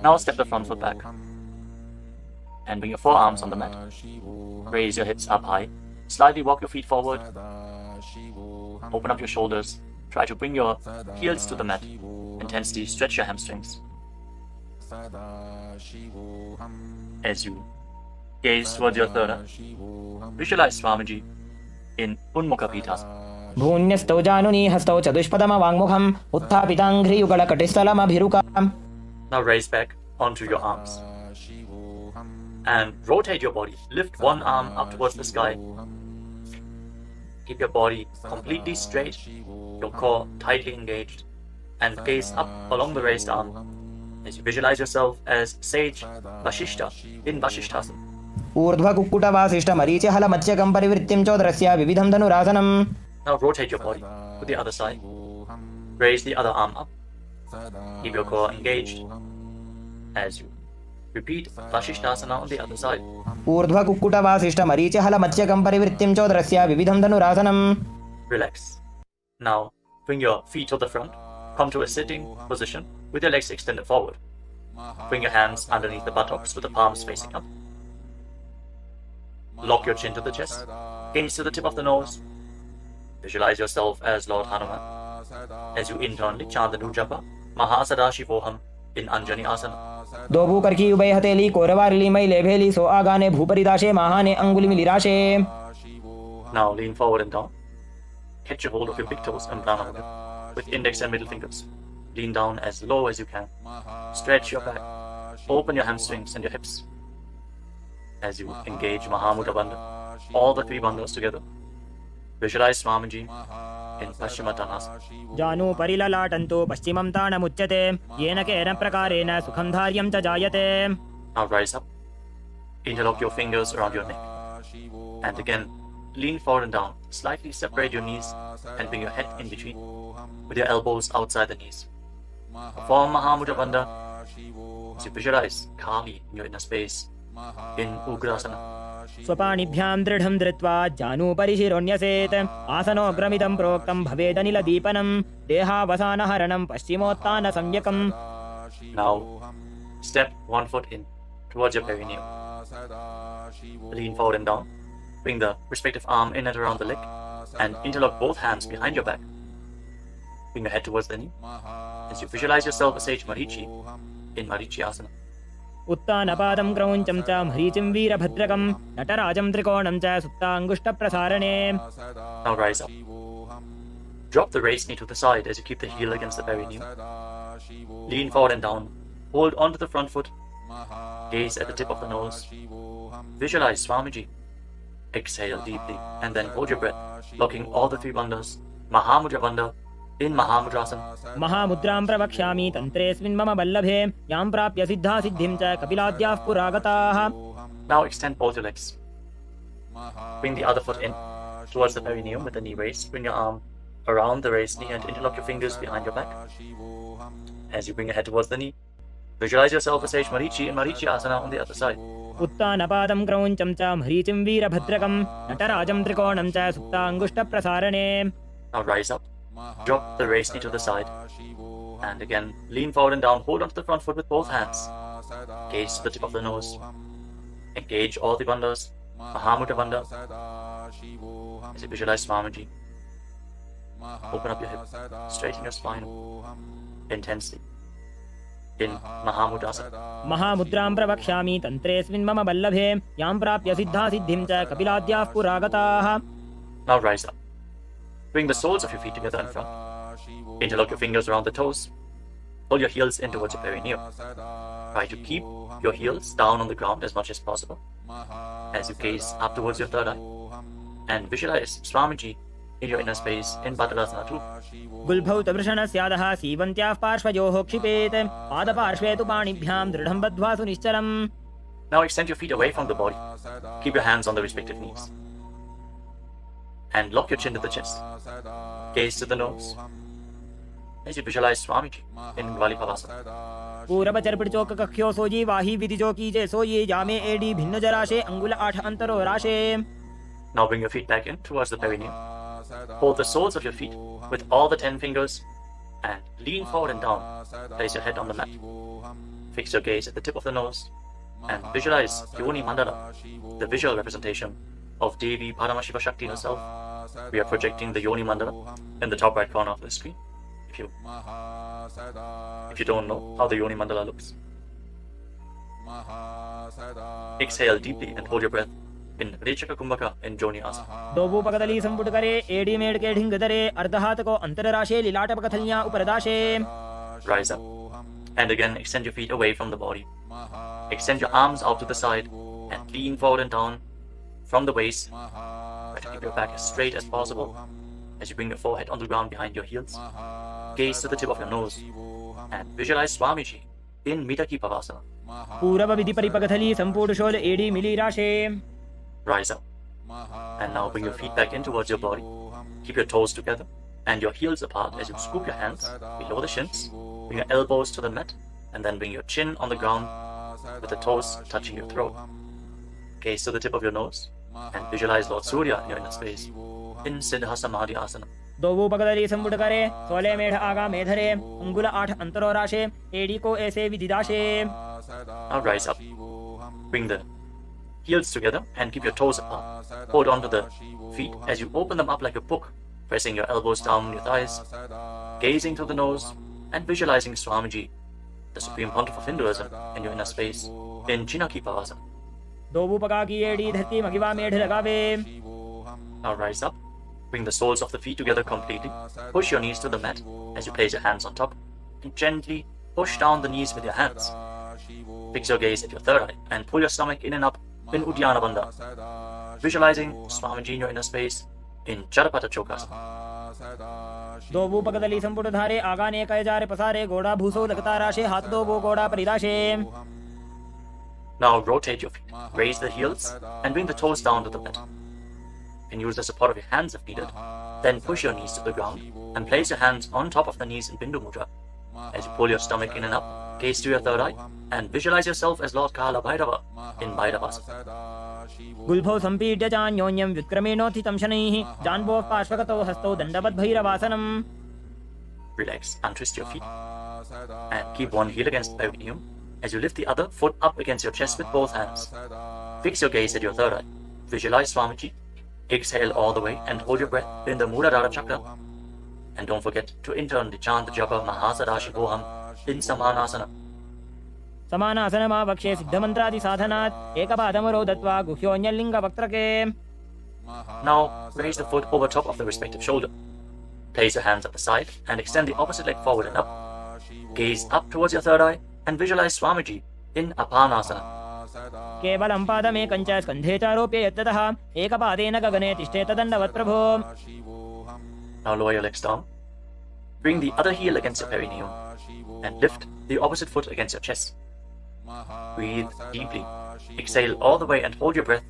Now step the front foot back and bring your forearms on the mat. Raise your hips up high. Slightly walk your feet forward. Open up your shoulders. Try to bring your heels to the mat. Intensely stretch your hamstrings. As you gaze towards your third eye, visualize Swamiji in Unmukha Pithasana. भून्यस्तौ जानुनी हस्तौ चतुष्पदमवाङ्मुखम् उत्थापिताङ्घ्रियुगलकटिस्थलमभिरुकाम्. Now raise back onto your arms and rotate your body. Lift one arm up towards the sky. Keep your body completely straight, your core tightly engaged, and gaze up along the raised arm as you visualize yourself as Sage Vashishta in Vashishthasana. ऊर्ध्वकुक्कुटवासिष्ठमरीचिहलमत्स्यकं परिवृत्तिं चोदरस्य विविधं धनुरासनम्. Now rotate your body to the other side. Raise the other arm up. Keep your core engaged as you repeat Vashishthasana on the other side. ऊर्ध्वकुक्कुटवासिष्ठमरीचिहलमत्स्यकं परिवृत्तिं चोदरस्य विविधं धनुरासनम्. Relax. Now bring your feet to the front. Come to a sitting position with your legs extended forward. Bring your hands underneath the buttocks with the palms facing up. Lock your chin to the chest. Gaze to the tip of the nose. Visualize yourself as Lord Hanuman as you internally chant the Nujapa Mahasada Shivoham in Anjani Asana. दोबू करखी उभय हथेली कोरवारली मैले भेली सो आगाने भूपरिदाशे महाने अंगुली मिलिराशे. Now lean forward and down. Catch a hold of your big toes and pranayama with index and middle fingers. Lean down as low as you can. Stretch your back. Open your hamstrings and your hips. As you engage Mahamudra Bandha, all the three bandhas together. Visualize Swamiji in Paschimottanasana. जानु परिललाटन्तो पश्चिमं ताणमुच्यते येन केन प्रकारेण सुखं धार्यं च जायते. Now rise up. Interlock your fingers around your neck. And again, lean forward and down. Slightly separate your knees and bring your head in between with your elbows outside the knees. Perform Mahamudra Bandha as you visualize Kali in your inner space in Ugrasana. स्वपाणिभ्यां दृढं धृत्वा जानुपरि शिरोन्यसेत् आसनोग्रमिदं प्रोक्तं भवेदनिल दीपनं देहावसानहरणं Paschimottan सम्यकम्. Now step one foot in towards your perineum. Lean forward and down. Bring the respective arm in and around the leg and interlock both hands behind your back. Bring your head towards the knee as you visualize yourself as Sage Marichi in Marichi Asana. उत्तानपादं क्रौञ्चं च मरीचिं वीरभद्रकं नटराजं त्रिकोणं च सुप्ताङ्गुष्ठप्रसारणे. Now rise up. Drop the raised knee to the side as you keep the heel against the perineum. Lean forward and down. Hold onto the front foot. Gaze at the tip of the nose. Visualize Swamiji. Exhale deeply and then hold your breath, locking all the three bandhas. Mahamudra Bandha in Mahamudrasana. महामुद्रां प्रवक्ष्यामि तन्त्रेऽस्मिन् मम वल्लभे यां प्राप्य सिद्धा सिद्धिं च कपिलाद्याः पुरागताः. Now extend both your legs. Bring the other foot in towards the perineum with the knee raised. Bring your arm around the raised knee and interlock your fingers behind your back. As you bring your head towards the knee, visualize yourself as Sage Marichi in Marichi Asana on the other side. उत्तानपादं क्रौञ्चं च मरीचिं वीरभद्रकं नटराजं त्रिकोणं च सुप्ताङ्गुष्ठप्रसारणे. Now rise up. Drop the raised knee to the side. And again, lean forward and down. Hold onto the front foot with both hands. Gaze to the tip of the nose. Engage all the bandhas. Mahamudra Bandha. As you visualize Swamiji. Open up your hip. Straighten your spine. Intensely. In Mahamudrasana. महामुद्रां प्रवक्ष्यामि तन्त्रेऽस्मिन् मम वल्लभे यां प्राप्य सिद्धा सिद्धिं च कपिलाद्याः पुरागताः. Now rise up. Bring the soles of your feet together in front. Interlock your fingers around the toes. Pull your heels in towards your perineum. Try to keep your heels down on the ground as much as possible. As you gaze up towards your third eye. And visualize Swamiji in your inner space in Badalasana too. गुल्भौतवृषणस्यादः सीवन्त्याः पार्श्वयोः क्षिपेत् पादपार्श्वे तु पाणिभ्यां दृढं बद्ध्वा सुनिश्चलम्. Now extend your feet away from the body. Keep your hands on the respective knees. And lock your chin to the chest. Gaze to the nose. As you visualize Swamiji in Gvalipavasana. पूरबचर्पिचोक कख्यो sooji वाही विधिजो कीजे सोये जामे AD भिन्न जराशे अंगुल 8 अंतरो राशे. Now bring your feet back in towards the perineum. Hold the soles of your feet with all the 10 fingers and lean forward and down. Place your head on the mat. Fix your gaze at the tip of the nose and visualize Yoni Mandala, the visual representation of Devi Paramashiva Shakti herself. We are projecting the Yoni Mandala in the top right corner of the screen. If you don't know how the Yoni Mandala looks. Exhale deeply and hold your breath in Rechaka Kumbhaka in Joni Asana. दोबूपकदली संपुट करे AD made के ढिंग दरे अर्धहात को अंतरराशे लीलाटपकथलियां उपरदाशे. Rise up and again extend your feet away from the body. Extend your arms out to the side and lean forward and down from the waist. Try to keep your back as straight as possible as you bring your forehead on the ground behind your heels. Gaze to the tip of your nose and visualize Swamiji in Mitaki Pavasana. पूरब विधि परिपकथली संपूर्ण शोल एडी मिली राशे. Rise up and now bring your feet back in towards your body. Keep your toes together and your heels apart as you scoop your hands below the shins. Bring your elbows to the mat and then bring your chin on the ground with the toes touching your throat. Gaze to the tip of your nose and visualize Lord Surya in your inner space in Siddha Samadhi Asana. दोबूपकदली संपुट करे 16 मेढ़ आगा मेधरे अंगुल 8 अंतरो राशे AD को ऐसे विधिदाशे. Now rise up. Bring the heels together and keep your toes apart. Hold on to the feet as you open them up like a book pressing your elbows down on your thighs, gazing through the nose, and visualizing Swamiji, the Supreme Pontiff of Hinduism, in your inner space in Chinakipavasana. Now rise up, bring the soles of the feet together completely, push your knees to the mat as you place your hands on top, and gently push down the knees with your hands. Fix your gaze at your third eye and pull your stomach in and up in Uddiyana Bandha, visualizing Swamiji in your inner space in Jadapata Chokasana. Now rotate your feet, raise the heels, and bring the toes down to the mat. And use the support of your hands if needed. Then push your knees to the ground and place your hands on top of the knees in Bindu Mudra. As you pull your stomach in and up, gaze to your third eye, and visualize yourself as Lord Kala Bhairava in Bhairavasana. Gulpho sampidya chanyonyam vitkramenotitam shanaihi janvo pashvagato hasto dandavat bhairavasanam. Relax, untwist your feet, and keep one heel against the perineum as you lift the other foot up against your chest with both hands. Fix your gaze at your third eye. Visualize Swamiji. Exhale all the way and hold your breath in the Muladhara chakra. And don't forget to internally chant the japa Mahasadashivoham in Samanasana. Samanasana Mahavakya Siddhamantradi Sadhanat Ekapadamaro Datva Guhyonyalinga Vaktrake. Now raise the foot over top of the respective shoulder. Place your hands at the side and extend the opposite leg forward and up. Gaze up towards your third eye and visualize Swamiji in Apanasana. केवलं पादमेकञ्च स्कन्धे चारोप्य यत्ततः एकपादेन गगने तिष्ठेत दण्डवत् प्रभो. Now lower your legs down. Bring the other heel against your perineum and lift the opposite foot against your chest. Breathe deeply. Exhale all the way and hold your breath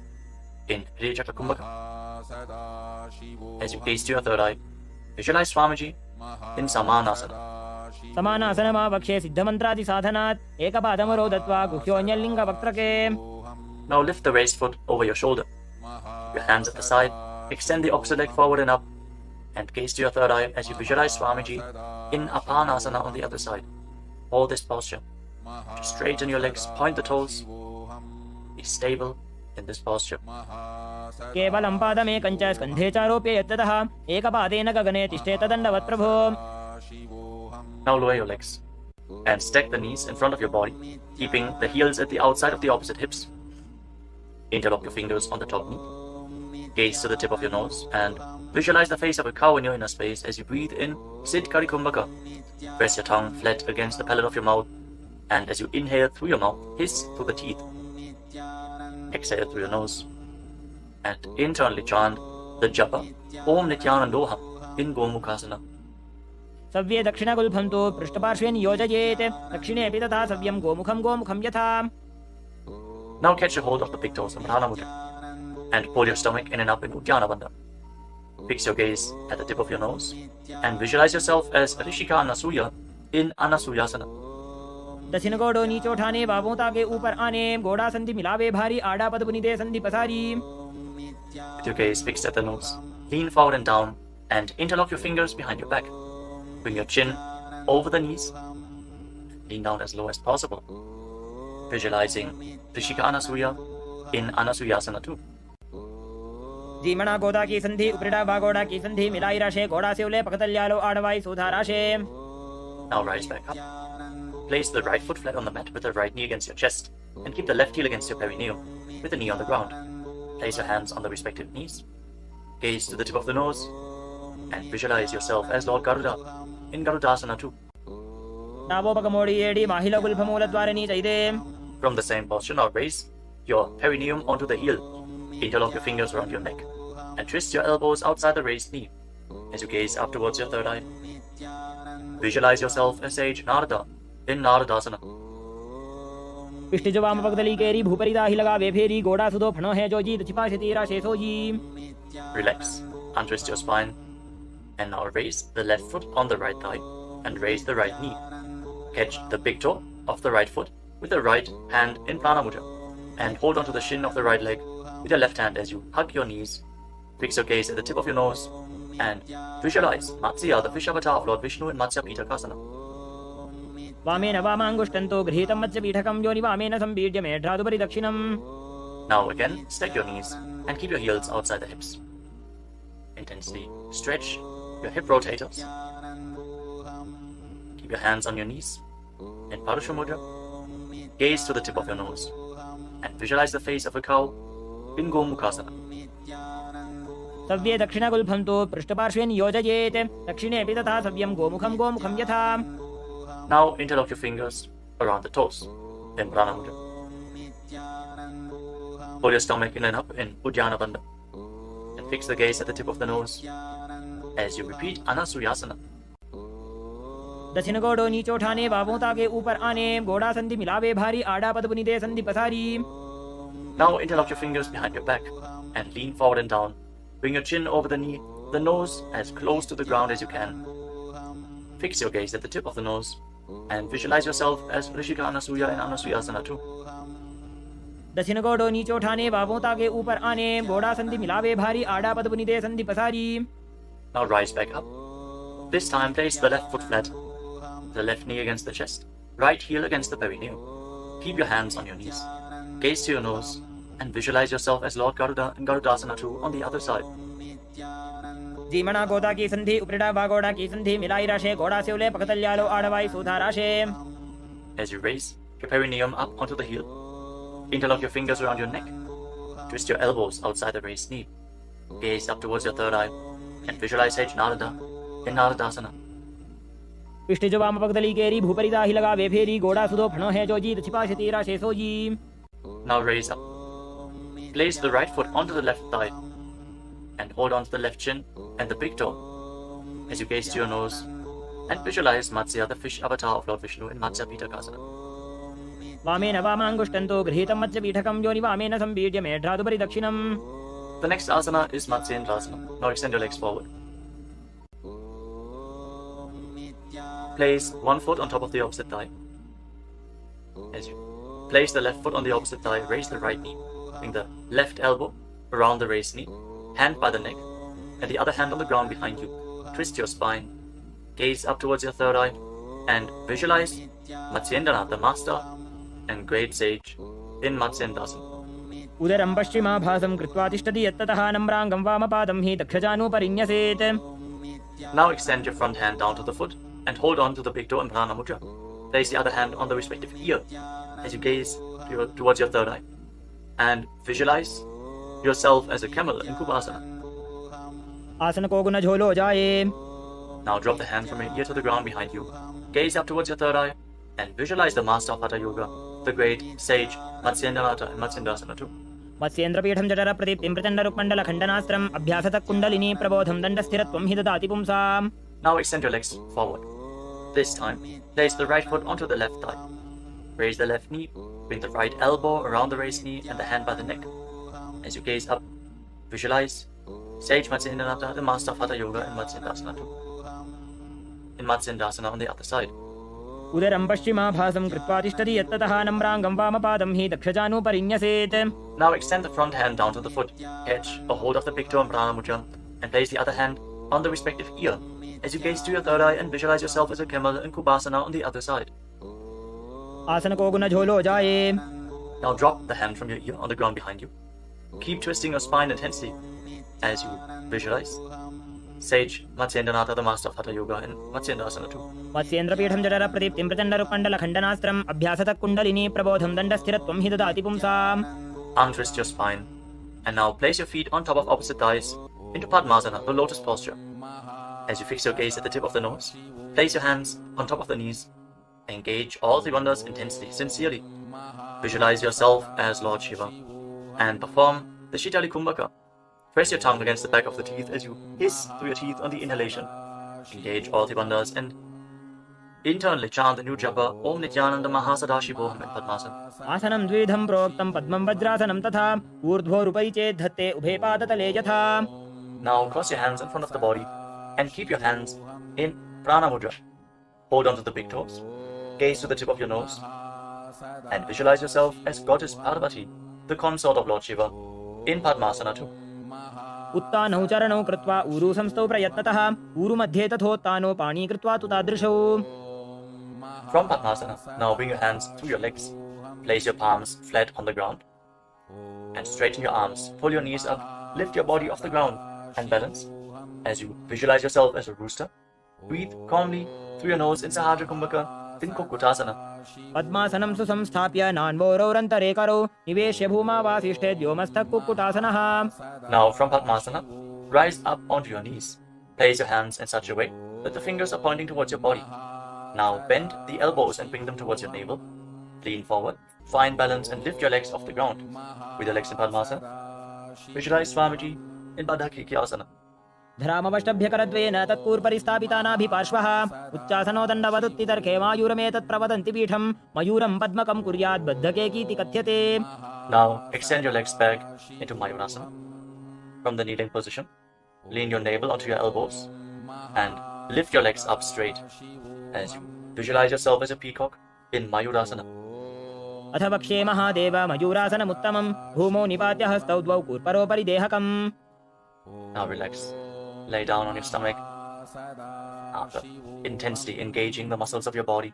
in Hriya Chakra Kumbhaka. As you gaze to your third eye, visualize Swamiji in Samanasana. समानासन मावक्षे सिद्धमंत्रादि साधनात् एकपादमरो दत्वा गुह्योऽन्यलिंग वक्त्रके. Now lift the raised foot over your shoulder. Your hands at the side, extend the opposite leg forward and up, and gaze to your third eye as you visualize Swamiji in Apanasana on the other side. Hold this posture. Just straighten your legs, point the toes. Be stable in this posture. केवलं पादमेकञ्च स्कन्धे चारोप्य यत्ततः एकपादेन गगने तिष्ठेत दण्डवत् प्रभो. Now lower your legs and stack the knees in front of your body, keeping the heels at the outside of the opposite hips. Interlock your fingers on the top knee. Gaze to the tip of your nose and visualize the face of a cow in your inner space as you breathe in Siddhkari Kumbhaka. Press your tongue flat against the palate of your mouth, and as you inhale through your mouth, hiss through the teeth. Exhale through your nose and internally chant the japa Om Nithyananda Yoga in Gomukhasana. सव्ये दक्षिणगुल्फं तु पृष्ठपार्श्वे नियोजयेत् दक्षिणेऽपि तथा सव्यं गोमुखं गोमुखं यथा. Now catch a hold of the big toes of Pradhana Mudra and pull your stomach in and up in Uddiyana Bandha. Fix your gaze at the tip of your nose and visualize yourself as Rishika Anasuya in Anasuyasana. दक्षिण गोड़ो नीचो ठाने बाबों ताके ऊपर आने गोड़ा संधि मिलावे भारी आड़ा पद बुनिदे संधि पसारी. With your gaze fixed at the nose, lean forward and down and interlock your fingers behind your back. Bring your chin over the knees. Lean down as low as possible. Visualizing Rishika Anasuya in Anasuyasana too. जीमणा गोदा की संधि उपरिड़ा बागोड़ा की संधि मिलाई राशे गोड़ा से उले पकतल्यालो आड़वाई सुधा राशे. Now rise back up. Place the right foot flat on the mat with the right knee against your chest and keep the left heel against your perineum with the knee on the ground. Place your hands on the respective knees. Gaze to the tip of the nose and visualize yourself as Lord Garuda in Garudasana too. From the same posture, now raise your perineum onto the heel. Interlock your fingers around your neck and twist your elbows outside the raised knee. As you gaze up towards your third eye, visualize yourself as sage Narada in Naradasana. Relax, untwist your spine, and now raise the left foot on the right thigh and raise the right knee. Catch the big toe of the right foot with the right hand in Prana Mudra and hold onto the shin of the right leg with your left hand as you hug your knees. Fix your gaze at the tip of your nose and visualize Matsya, the fish avatar of Lord Vishnu in Matsya Pitakasana. Now again, stack your knees and keep your heels outside the hips. Intensely stretch your hip rotators. Keep your hands on your knees. In Parashu Mudra, gaze to the tip of your nose and visualize the face of a cow in Gomukhasana. सव्ये दक्षिणगुल्फं तु पृष्ठपार्श्वे नियोजयेत् दक्षिणेऽपि तथा सव्यं गोमुखं गोमुखं यथा. Now interlock your fingers around the toes in Prana Mudra. Pull your stomach in and up in Uddiyana Bandha and fix the gaze at the tip of the nose as you repeat Anasuyasana. दक्षिण गोड़ो नीचो उठाने बाहों ताके ऊपर आने गोड़ा संधि मिलावे भारी आड़ा पद बुनी दे संधि पसारी. Now interlock your fingers behind your back and lean forward and down. Bring your chin over the knee, the nose as close to the ground as you can. Fix your gaze at the tip of the nose and visualize yourself as Rishika Anasuya in Anasuyasana too. दक्षिण गोड़ो नीचो उठाने बाहों ताके ऊपर आने गोड़ा संधि मिलावे भारी आड़ा पद बुनी दे संधि पसारी. Now rise back up. This time place the left foot flat, the left knee against the chest, right heel against the perineum. Keep your hands on your knees. Gaze to your nose and visualize yourself as Lord Garuda in Garudasana too on the other side. जीमणा गोदा की संधि उपरिड़ा बागोड़ा की संधि मिलाई राशे गोड़ा से उले पकतल्यालो आड़वाई सुधा राशे. As you raise your perineum up onto the heel, interlock your fingers around your neck. Twist your elbows outside the raised knee. Gaze up towards your third eye and visualize Sage Narada in Naradasana. पिष्ट जो वाम पगदली केरी भूपरिदा ही लगा वे फेरी गोड़ा सुधो फणो है जो जी छिपा से तेरा शेषो जी. Now raise up. Place the right foot onto the left thigh and hold on to the left chin and the big toe as you gaze to your nose and visualize Matsya, the fish avatar of Lord Vishnu in Matsya Pitakasana. वामेन वामांगुष्टन्तो गृहीतं मत्स्य पीठकं योनि वामेन संबीड्य मेढ्रादुपरि दक्षिणम्. The next asana is Matsyendrasana. Now extend your legs forward. Place one foot on top of the opposite thigh. As you place the left foot on the opposite thigh, raise the right knee. Bring the left elbow around the raised knee, hand by the neck, and the other hand on the ground behind you. Twist your spine, gaze up towards your third eye, and visualize Matsyendranath, the master and great sage in Matsyendrasana. उदरं पश्चिमाभासं कृत्वा तिष्ठति यत्ततः नम्राङ्गं वामपादं हि दक्षजानुपरिन्यसेत्. Now extend your front hand down to the foot and hold on to the big toe in Prana Mudra. Place the other hand on the respective ear as you gaze towards your third eye and visualize yourself as a camel in Kubasana. आसन को गुण झोलो जाए. Now drop the hand from your ear to the ground behind you. Gaze up towards your third eye and visualize the master of Hatha Yoga, the great sage Matsyendranath in Matsyendrasana too. मत्स्येन्द्रपीठं जठर प्रदीप्तिं प्रचण्ड रुक्मण्डल खण्डनास्त्रम् अभ्यासतः कुण्डलिनी प्रबोधं दण्डस्थिरत्वं हि ददाति पुंसाम्. Now extend your legs forward. This time, place the right foot onto the left thigh. Raise the left knee, bring the right elbow around the raised knee and the hand by the neck. As you gaze up, visualize Sage Matsyendranath, the master of Hatha Yoga in Matsyendrasana too. In Matsyendrasana on the other side. उदरं पश्चिमाभासं कृत्वा तिष्ठति यत्ततः नम्राङ्गं वामपादं हि दक्षजानुपरिन्यसेत्. Now extend the front hand down to the foot, catch a hold of the big toe in Prana Mudra, and place the other hand on the respective ear as you gaze to your third eye and visualize yourself as a camel in Kubasana on the other side. आसन को गुण झोलो जाए. Now drop the hand from your ear on the ground behind you. Keep twisting your spine intensely as you visualize Sage Matsyendranath, the master of Hatha Yoga in Matsyendrasana too. मत्स्येन्द्रपीठं जठर प्रदीप्तिं प्रचण्ड रुक्मण्डल खण्डनास्त्रम् अभ्यासतः कुण्डलिनी प्रबोधं दण्डस्थिरत्वं हि ददाति पुंसाम्. Untwist your spine and now place your feet on top of opposite thighs into Padmasana, the lotus posture. As you fix your gaze at the tip of the nose, place your hands on top of the knees. Engage all three bandhas intensely, sincerely. Visualize yourself as Lord Shiva and perform the Shitali Kumbhaka. Press your tongue against the back of the teeth as you hiss through your teeth on the inhalation. Engage all three bandhas and internally chant the new japa Om Nithyananda Mahasadaशिवोऽहम् in Padmasana. आसनं द्विधं प्रोक्तं पद्मं वज्रासनं तथा ऊर्ध्वोरुपरि चेत् धत्ते उभे पादतले यथा. Now cross your hands in front of the body and keep your hands in Prana Mudra. Hold on to the big toes. Gaze to the tip of your nose and visualize yourself as Goddess Parvati, the consort of Lord Shiva, in Padmasana too. उत्तानौ चरणौ कृत्वा ऊरु संस्थौ प्रयत्नतः ऊरु मध्ये तथोत्तानो पाणी कृत्वा तु तादृशौ. From Padmasana, now bring your hands through your legs. Place your palms flat on the ground and straighten your arms. Pull your knees up, lift your body off the ground and balance. As you visualize yourself as a rooster, breathe calmly through your nose in Sahasrara Kumbhaka in Kukutasana. पद्मासनं सुसंस्थाप्य नान्वोरौरन्तरे करौ निवेश्य भूमा वासिष्ठे द्योमस्थः कुक्कुटासनः. Now from Padmasana, rise up onto your knees. Place your hands in such a way that the fingers are pointing towards your body. Now bend the elbows and bring them towards your navel. Lean forward, find balance and lift your legs off the ground. With your legs in Padmasana, visualize Swamiji in Bandhas. धरामवष्टभ्यकरद्वयेन तत्कूर्परिस्थापितानाभिपार्श्वः उच्चासनो दण्डवदुत्तितर्के मायूरमेतत् प्रवदन्ति पीठं मयूरं पद्मकं कुर्यात् बद्धकेकीति कथ्यते. Now extend your legs back into Mayurasana. From the kneeling position, lean your navel onto your elbows and lift your legs up straight as you visualize yourself as a peacock in Mayurasana. अथ वक्ष्ये महादेव मयूरासनमुत्तमं भूमौ निपात्य हस्तौ द्वौ कूर्परोपरि देहकम्. Now relax. Lay down on your stomach. After intensely engaging the muscles of your body,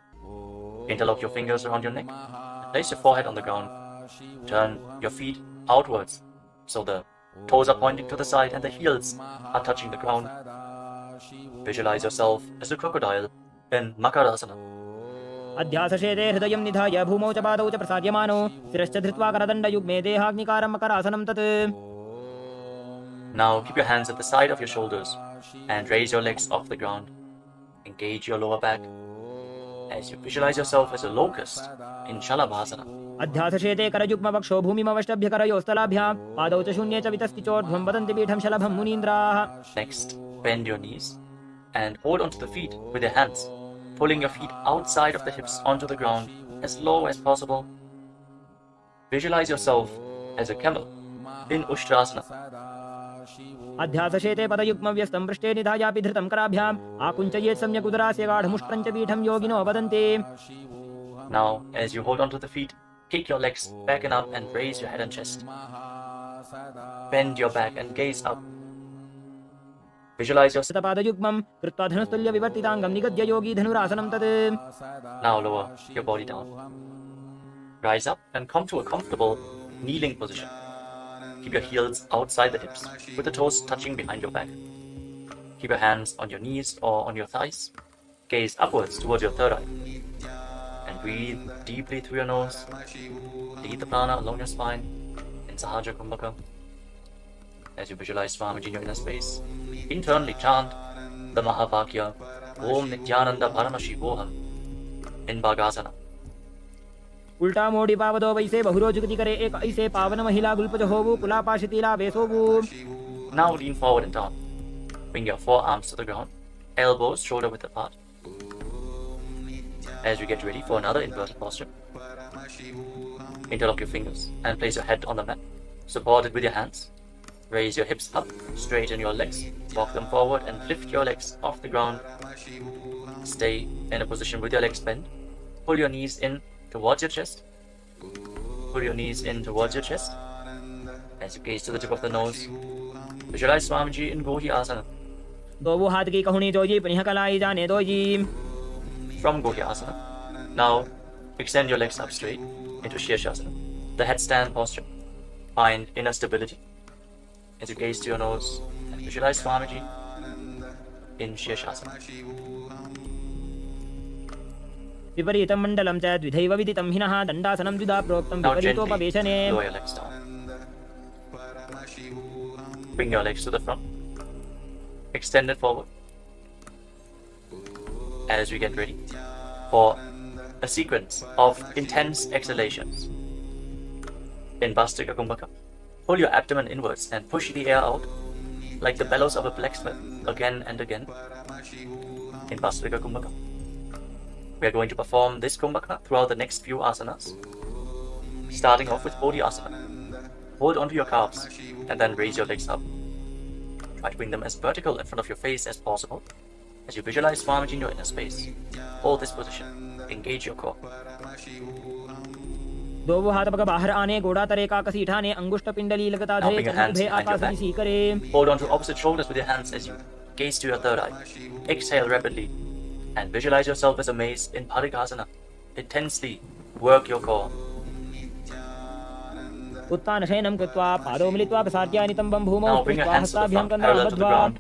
interlock your fingers around your neck. Place your forehead on the ground. Turn your feet outwards so the toes are pointing to the side and the heels are touching the ground. Visualize yourself as a crocodile in Makarasana. अध्यासशेते हृदयं निधाय भूमौ च पादौ च प्रसार्यमानो शिरश्च धृत्वा करदण्डयुग्मे देहाग्निकारं मकरासनं तत्. Now keep your hands at the side of your shoulders and raise your legs off the ground. Engage your lower back as you visualize yourself as a locust in Shalabhasana. अध्यासशेते करयुग्मवक्षो भूमिमवष्टभ्यकरयोस्तलाभ्यां पादौ च शून्ये च वितस्ति चोर्ध्वं वदन्ति पीठं शलभं मुनीन्द्राः. Next, bend your knees and hold onto the feet with your hands, pulling your feet outside of the hips onto the ground as low as possible. Visualize yourself as a camel in Ushtrasana. अध्यासशेते पदयुग्मव्यस्तं पृष्ठे निधायापि धृतं कराभ्याम् आकुञ्चयेत् सम्यक् उदरास्य गाढमुष्ट्रं च पीठं योगिनो वदन्ति. Now, as you hold onto the feet, kick your legs back and up and raise your head and chest. Bend your back and gaze up. Visualize yourself. पादयुग्मं कृत्वा धनुस्तुल्य विवर्तिताङ्गं निगद्य योगी धनुरासनं तत्. Now lower your body down. Rise up and come to a comfortable kneeling position. Keep your heels outside the hips, with the toes touching behind your back. Keep your hands on your knees or on your thighs. Gaze upwards towards your third eye. And breathe deeply through your nose. Lead the prana along your spine in Sahasrara Kumbhaka. As you visualize Swamiji in your inner space, internally chant the Mahavakya, Om Nithyananda Paramashivam in Bhagasana. उल्टा मोड़ी पावदो वैसे बहुरोजुगति करे एक ऐसे पावन महिला गुल्पज होवु कुलापाशितीला वेसोवु. Now lean forward and down. Bring your forearms to the ground, elbows shoulder width apart. As you get ready for another inverted posture, interlock your fingers and place your head on the mat. Support it with your hands. Raise your hips up, straighten your legs, walk them forward and lift your legs off the ground. Stay in a position with your legs bent. Pull your knees in towards your chest. Pull your knees in towards your chest. As you gaze to the tip of the nose, visualize Swamiji in Gohi Asana. दो हाथ की कहुनी जोजी पुनः कलाई जाने दो जी. From Gohi Asana, now extend your legs up straight into Shirshasana, the headstand posture. Find inner stability. As you gaze to your nose and visualize Swamiji in Shirshasana. विपरीतं मण्डलं च द्विधैव विदितं हिनः दण्डासनं द्विधा प्रोक्तं Now gently विपरीतोपवेशने. lower your legs down. Bring your legs to the front. Extend it forward. As we get ready for a sequence of intense exhalations. In Bhastrika Kumbhaka, pull your abdomen inwards and push the air out like the bellows of a blacksmith again and again. In Bhastrika Kumbhaka, we are going to perform this Kumbhaka throughout the next few asanas. Starting off with Bodhi Asana. Hold onto your calves and then raise your legs up. Try to bring them as vertical in front of your face as possible. As you visualize Swamiji in your inner space, hold this position. Engage your core. दो हाथ पग बाहर आने गोड़ा तरे का कसी ठाने अंगुष्ठ पिंडली लगता Now धरे bring your hands भे behind your आकाश back. दिसी करे. Hold on to opposite shoulders with your hands as you gaze to your third eye. Exhale rapidly and visualize yourself as a mace in Parikasana. Intensely work your core. उत्तानशयनं कृत्वा पादौ मिलित्वा प्रसार्य नितम्बं भूमौ Now bring your कृत्वा hands to the हस्ताभ्यां front, parallel to the कन्दं ground.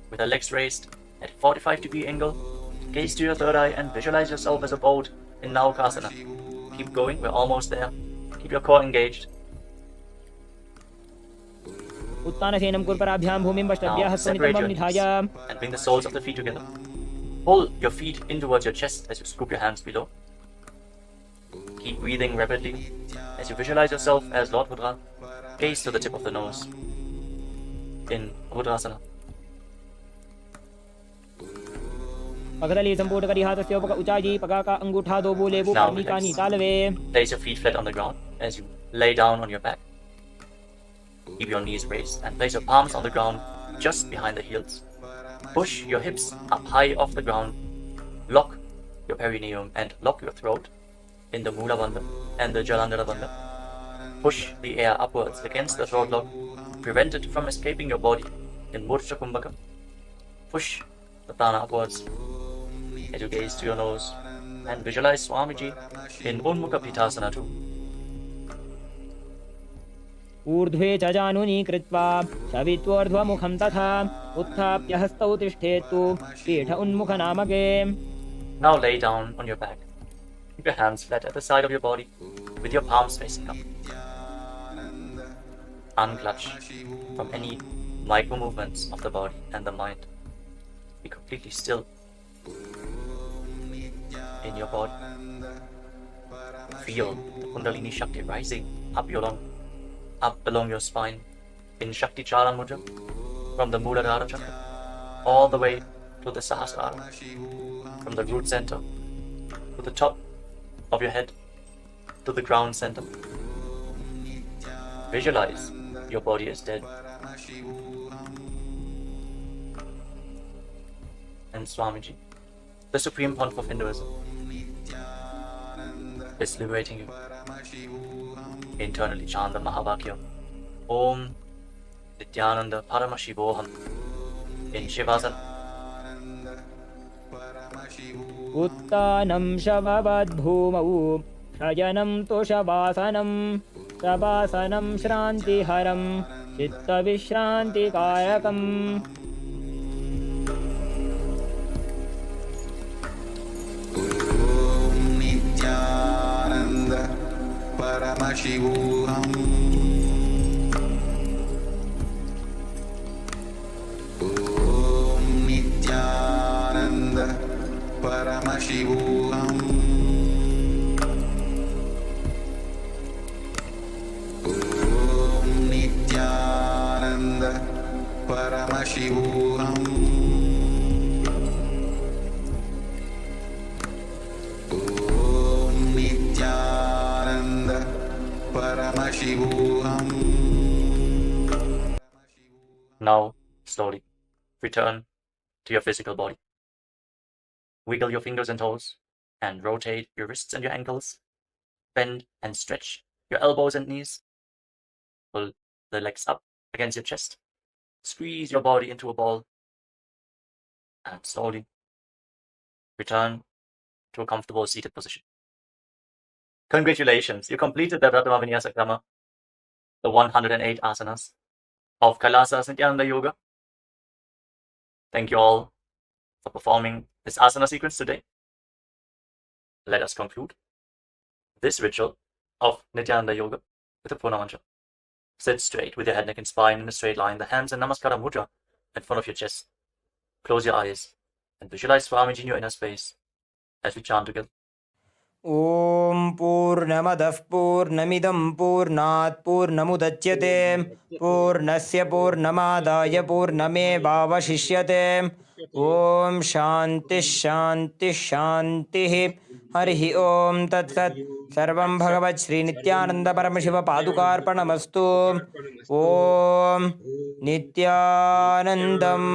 with the legs raised at 45-degree angle. Gaze to your third eye and visualize yourself as a boat in Naukasana. Keep going, we're almost there. Keep your core engaged. उत्तानसेनं कुर्पराभ्यां भूमिं पश्चाभ्याः Now separate स्वनितम्बं your निधाय knees and bring the soles of the feet together. Pull your feet in towards your chest as you scoop your hands below. Keep breathing rapidly as you visualize yourself as Lord Rudra. Gaze to the tip of the nose in Rudrasana. पगदली संपूटकरी हाथस्य उपक उचाजी पगाका अंगूठा दो बोले वो Now पानी relax. तालवे Place your feet flat on the ground as you lay down on your back. Keep your knees raised and place your palms on the ground just behind the heels. Push your hips up high off the ground. Lock your perineum and lock your throat in the Mula Bandha and the Jalandhara Bandha. Push the air upwards against the throat lock. Prevent it from escaping your body in Murcha Kumbhaka. Push the prana upwards as you gaze to your nose and visualize Swamiji in Unmukha Pitasana too. ऊर्ध्वे च जानुनी कृत्वा शवित्वोर्ध्वमुखं तथा उत्थाप्य हस्तौ तिष्ठेत्तु पीठ उन्मुखनामके. Now lay down on your back. Keep your hands flat at the side of your body with your palms facing up. Unclutch from any micro movements of the body and the mind. Be completely still in your body. Feel the Kundalini Shakti rising up along your spine in Shakti Charan Mudra from the Muladhara Chakra all the way to the Sahasrara, from the root center to the top of your head to the ground center. Visualize your body is dead. And Swamiji, the supreme pontiff of Hinduism, is liberating you. Internally chant the Mahavakya. Om Nithyananda Paramashivoham in Shivasana. उत्तानं शववद्भूमौ शयनं तु शवासनं शवासनं श्रान्तिहरं चित्तविश्रान्तिकायकम्. नित्यानन्द परमशिवोऽहम्. ॐ नित्यानन्द परमशिवोऽहम्. ॐ नित्यानन्द परमशिवोऽहम्. Now, slowly, return to your physical body. Wiggle your fingers and toes, and rotate your wrists and your ankles. Bend and stretch your elbows and knees. Pull the legs up against your chest. Squeeze your body into a ball. And slowly, return to a comfortable seated position. Congratulations, you completed the Vinyasa Krama, the 108 asanas of Kailasa's Nithyananda Yoga. Thank you all for performing this asana sequence today. Let us conclude this ritual of Nithyananda Yoga with a Purna mantra. Sit straight with your head, neck and spine in a straight line, the hands in Namaskara Mudra in front of your chest. Close your eyes and visualize Swamiji in your inner space as we chant together. ॐ पूर्णमदः पूर्णमिदं पूर्णात् पूर्णमुदच्यते पूर्णस्य पूर्णमादाय पूर्णमेवावशिष्यते. ॐ शान्तिः शान्तिः शान्तिः. हरिः ॐ तत्सत्. सर्वं भगवत् श्रीनित्यानन्दपरमशिवपादुकार्पणमस्तु. ॐ नित्यानन्दम्.